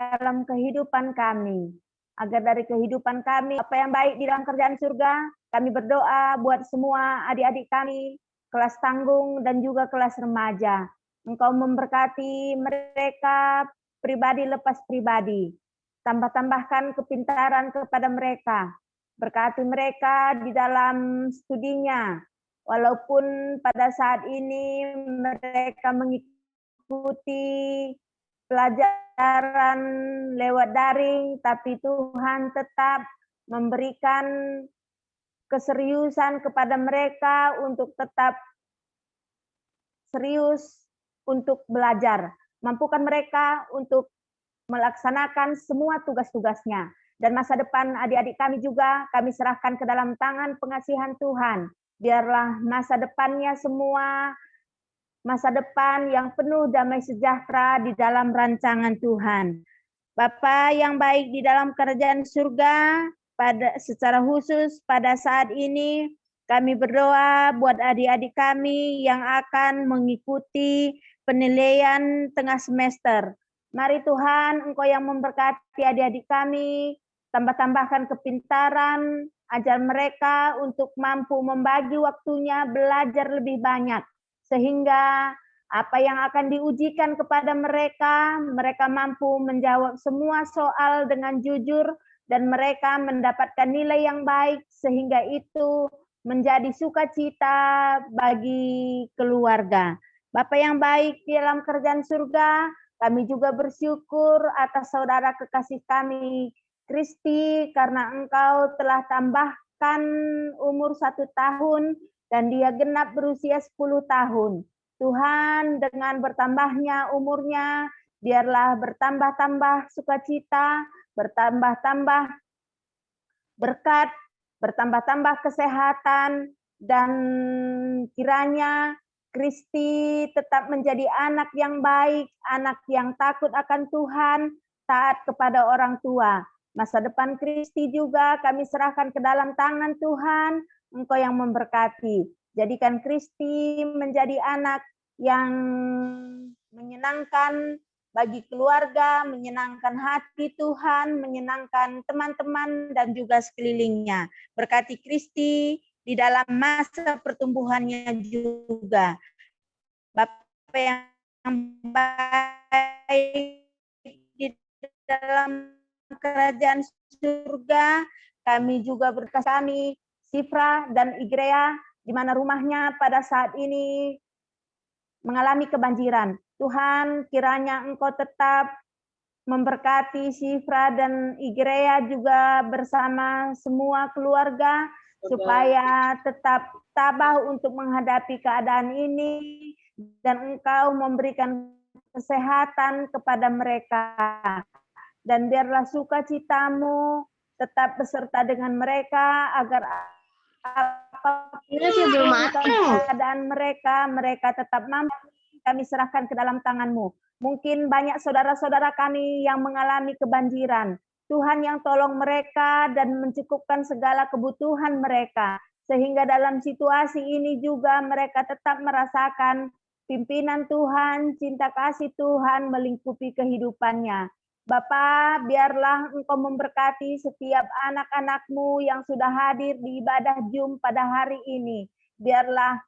dalam kehidupan kami. Agar dari kehidupan kami, apa yang baik di dalam kerjaan surga, kami berdoa buat semua adik-adik kami, kelas tanggung dan juga kelas remaja. Engkau memberkati mereka pribadi lepas pribadi. Tambahkan kepintaran kepada mereka. Berkati mereka di dalam studinya. Walaupun pada saat ini mereka mengikuti pelajaran lewat daring, tapi Tuhan tetap memberikan keseriusan kepada mereka untuk tetap serius untuk belajar. Mampukan mereka untuk melaksanakan semua tugas-tugasnya. Dan masa depan adik-adik kami juga kami serahkan ke dalam tangan pengasihan Tuhan. Biarlah masa depannya semua masa depan yang penuh damai sejahtera di dalam rancangan Tuhan. Bapa yang baik di dalam kerajaan surga, secara khusus pada saat ini kami berdoa buat adik-adik kami yang akan mengikuti penilaian tengah semester. Mari Tuhan, Engkau yang memberkati adik-adik kami, tambah-tambahkan kepintaran, ajar mereka untuk mampu membagi waktunya belajar lebih banyak, sehingga apa yang akan diujikan kepada mereka, mereka mampu menjawab semua soal dengan jujur, dan mereka mendapatkan nilai yang baik, sehingga itu menjadi sukacita bagi keluarga. Bapa yang baik di dalam kerajaan surga, kami juga bersyukur atas saudara kekasih kami, Kristi, karena Engkau telah tambahkan umur 1 tahun dan dia genap berusia 10 tahun. Tuhan, dengan bertambahnya umurnya, biarlah bertambah-tambah sukacita, bertambah-tambah berkat, bertambah-tambah kesehatan, dan kiranya Kristi tetap menjadi anak yang baik, anak yang takut akan Tuhan, taat kepada orang tua. Masa depan Kristi juga kami serahkan ke dalam tangan Tuhan, Engkau yang memberkati. Jadikan Kristi menjadi anak yang menyenangkan bagi keluarga, menyenangkan hati Tuhan, menyenangkan teman-teman dan juga sekelilingnya. Berkati Kristi di dalam masa pertumbuhannya juga. Bapa yang baik di dalam kerajaan surga, kami juga berkat kami, Sifra dan Igrea, di mana rumahnya pada saat ini mengalami kebanjiran. Tuhan, kiranya Engkau tetap memberkati Sifra dan Igrea juga bersama semua keluarga, supaya tetap tabah untuk menghadapi keadaan ini, dan Engkau memberikan kesehatan kepada mereka. Dan biarlah sukacitamu tetap beserta dengan mereka, agar apapun keadaan mereka, mereka tetap mampu. Kami serahkan ke dalam tangan-Mu. Mungkin banyak saudara-saudara kami yang mengalami kebanjiran. Tuhan yang tolong mereka dan mencukupkan segala kebutuhan mereka. Sehingga dalam situasi ini juga mereka tetap merasakan pimpinan Tuhan, cinta kasih Tuhan melingkupi kehidupannya. Bapa, biarlah Engkau memberkati setiap anak-anak-Mu yang sudah hadir di ibadah Jum pada hari ini. Biarlah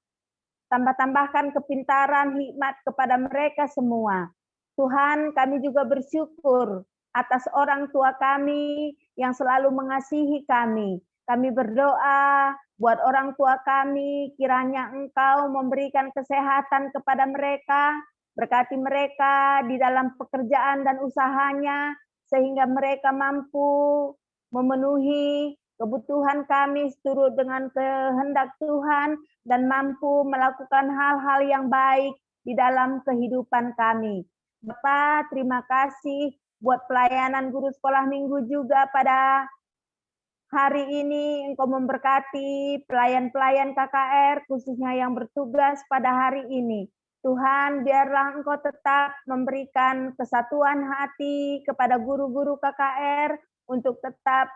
tambah-tambahkan kepintaran, hikmat kepada mereka semua. Tuhan, kami juga bersyukur atas orang tua kami yang selalu mengasihi kami. Kami berdoa buat orang tua kami, kiranya Engkau memberikan kesehatan kepada mereka, berkati mereka di dalam pekerjaan dan usahanya, sehingga mereka mampu memenuhi kebutuhan kami seturut dengan kehendak Tuhan, dan mampu melakukan hal-hal yang baik di dalam kehidupan kami. Bapa, terima kasih buat pelayanan guru sekolah minggu juga pada hari ini. Engkau memberkati pelayan-pelayan KKR, khususnya yang bertugas pada hari ini. Tuhan, biarlah Engkau tetap memberikan kesatuan hati kepada guru-guru KKR untuk tetap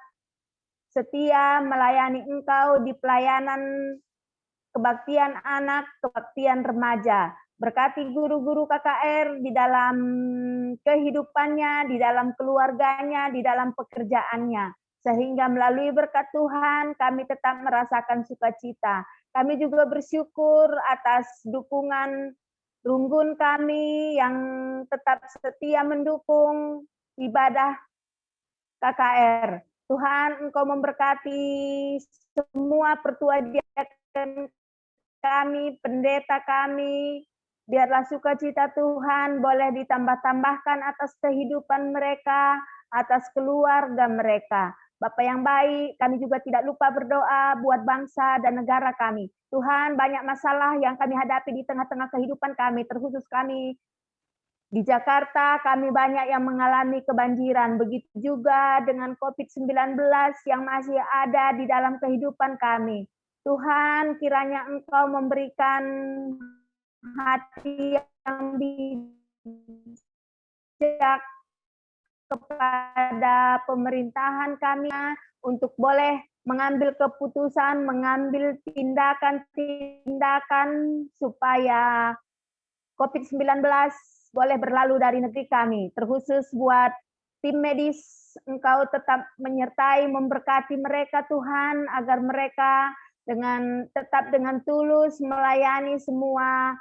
setia melayani Engkau di pelayanan kebaktian anak, kebaktian remaja. Berkati guru-guru KKR di dalam kehidupannya, di dalam keluarganya, di dalam pekerjaannya. Sehingga melalui berkat Tuhan, kami tetap merasakan sukacita. Kami juga bersyukur atas dukungan runggun kami yang tetap setia mendukung ibadah KKR. Tuhan, Engkau memberkati semua pertua diaken kami, pendeta kami. Biarlah sukacita Tuhan boleh ditambah-tambahkan atas kehidupan mereka, atas keluarga mereka. Bapa yang baik, kami juga tidak lupa berdoa buat bangsa dan negara kami. Tuhan, banyak masalah yang kami hadapi di tengah-tengah kehidupan kami, terkhusus kami di Jakarta, kami banyak yang mengalami kebanjiran. Begitu juga dengan COVID-19 yang masih ada di dalam kehidupan kami. Tuhan, kiranya Engkau memberikan hati yang bijak kepada pemerintahan kami untuk boleh mengambil keputusan, mengambil tindakan-tindakan supaya COVID-19 boleh berlalu dari negeri kami. Terkhusus buat tim medis, Engkau tetap menyertai, memberkati mereka Tuhan, agar mereka tetap dengan tulus melayani semua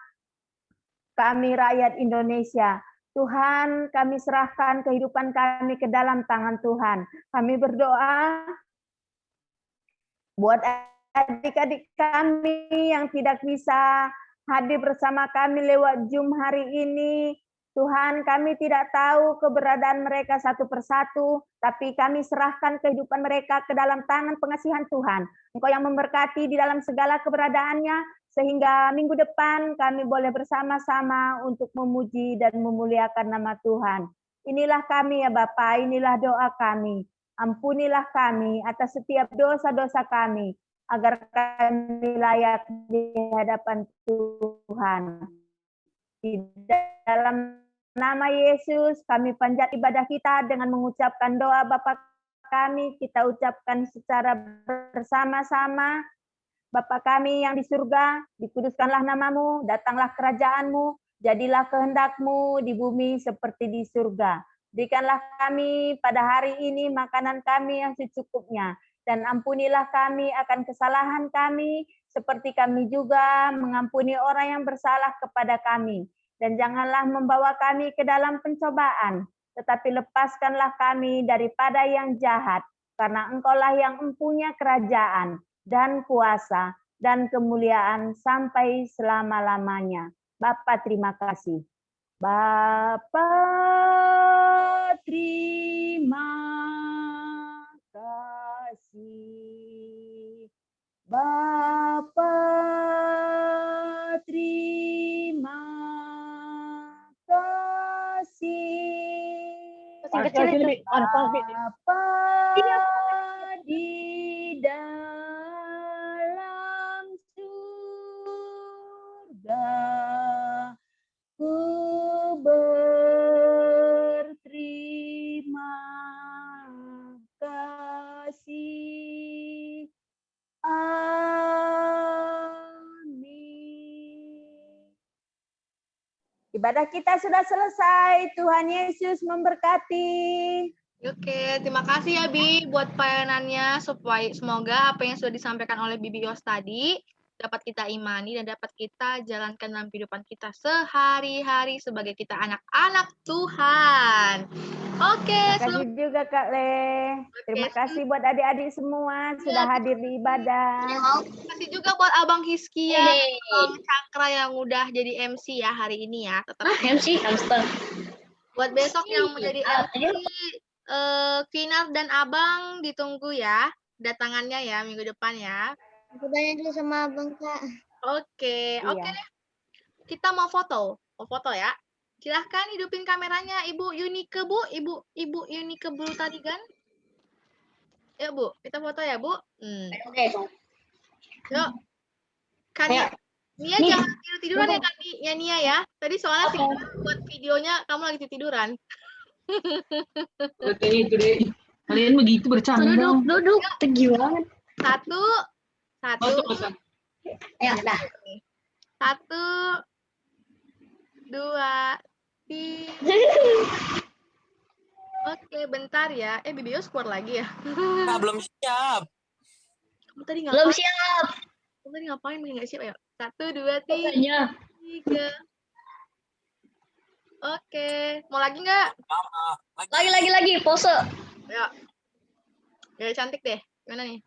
kami rakyat Indonesia. Tuhan, kami serahkan kehidupan kami ke dalam tangan Tuhan. Kami berdoa buat adik-adik kami yang tidak bisa hadir bersama kami lewat Zoom hari ini. Tuhan, kami tidak tahu keberadaan mereka satu persatu, tapi kami serahkan kehidupan mereka ke dalam tangan pengasihan Tuhan. Engkau yang memberkati di dalam segala keberadaannya, sehingga minggu depan kami boleh bersama-sama untuk memuji dan memuliakan nama Tuhan. Inilah kami ya Bapa, inilah doa kami. Ampunilah kami atas setiap dosa-dosa kami, agar kami layak di hadapan Tuhan. Di dalam nama Yesus, kami panjat ibadah kita dengan mengucapkan doa Bapa kami, kita ucapkan secara bersama-sama. Bapa kami yang di surga, dikuduskanlah namamu, datanglah kerajaanmu, jadilah kehendakmu di bumi seperti di surga. Berikanlah kami pada hari ini makanan kami yang secukupnya, dan ampunilah kami akan kesalahan kami, seperti kami juga mengampuni orang yang bersalah kepada kami. Dan janganlah membawa kami ke dalam pencobaan, tetapi lepaskanlah kami daripada yang jahat, karena Engkaulah yang mempunyai kerajaan, dan kuasa, dan kemuliaan sampai selama-lamanya. Bapa, terima kasih. Bapa, terima kasih. Bapa, terima kasih. Bapa di dalam surga, ku berterima kasih. Amin. Ibadah kita sudah selesai. Tuhan Yesus memberkati. Oke, terima kasih ya Bi buat pelayanannya, supaya semoga apa yang sudah disampaikan oleh Bibi Yos tadi dapat kita imani dan dapat kita jalankan dalam kehidupan kita sehari-hari sebagai kita anak-anak Tuhan. Oke, Terima kasih juga Kak Le. Terima kasih buat adik-adik semua sudah hadir di ibadah. Terima kasih juga buat Abang Hiskia, Abang Cakra yang udah jadi MC ya hari ini ya. Tetap MC hamster. Buat besok yang mau jadi MC, Kinar dan Abang ditunggu ya datangannya ya minggu depan ya. Aku tanya dulu sama Abang Kak. Oke, Iya. oke. Kita mau foto ya. Silahkan hidupin kameranya Ibu Yunike, Bu. Ibu Yunike Blue tadi kan? Yuk, Bu. Kita foto ya, Bu. Oke. Yuk. Kan Nia jangan tidur-tiduran ya, kan Nia ya. Tadi soalnya buat videonya kamu lagi tiduran. Kalian begitu bercanda. Duduk. Tinggi banget. Satu. Ya, dah. 1, 2, 3. Oke, bentar ya. Bibi Yos keluar lagi ya. Nah, belum siap. Kamu tadi ngapain? Belum siap. Kamu tadi ngapain? Nggak siap ya? 1, 2, 3. Makanya. 3. Oke, mau lagi nggak? Lagi pose. Ya. Ya cantik deh. Gimana nih?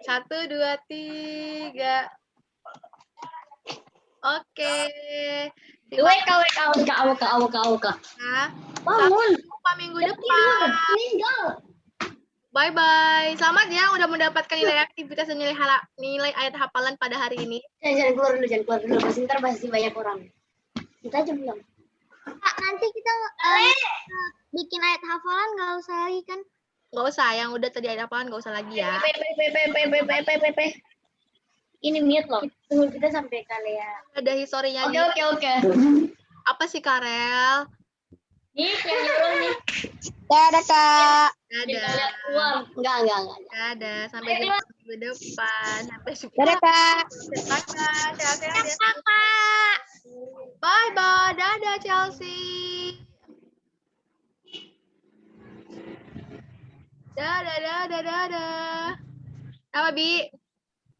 1, 2, 3. Oke. WK. Nah, Bangun. sampai jumpa minggu depan. Bye-bye. Selamat ya udah mendapatkan nilai aktivitas dan nilai ayat hafalan pada hari ini. Jangan keluar dulu. Sebentar pasti banyak orang. Kita aja belum. Kak, nanti kita bikin ayat hafalan nggak usah lagi kan? Nggak usah, yang udah tadi ayat hafalan nggak usah lagi ya. Ini mute loh. Tunggu kita sampai kali ya. Ada historinya. Oke. Apa sih Karel? Nih yang nyuruh nih. Dadah Kak. Dadah. Keluar. Enggak. Dadah. Sampai jumpa minggu depan. Sampai jumpa. Dadah Kak. Sehat-sehat ya. Kak. Bye-bye. Dadah, Chelsea. Dadah. Apa, Bi?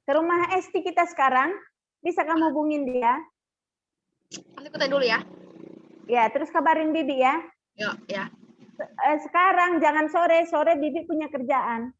Ke rumah Esti kita sekarang. Bisa kamu hubungin dia? Nanti kita dulu ya. Ya, terus kabarin Bibi ya. Yuk, ya. Sekarang jangan sore. Sore Bibi punya kerjaan.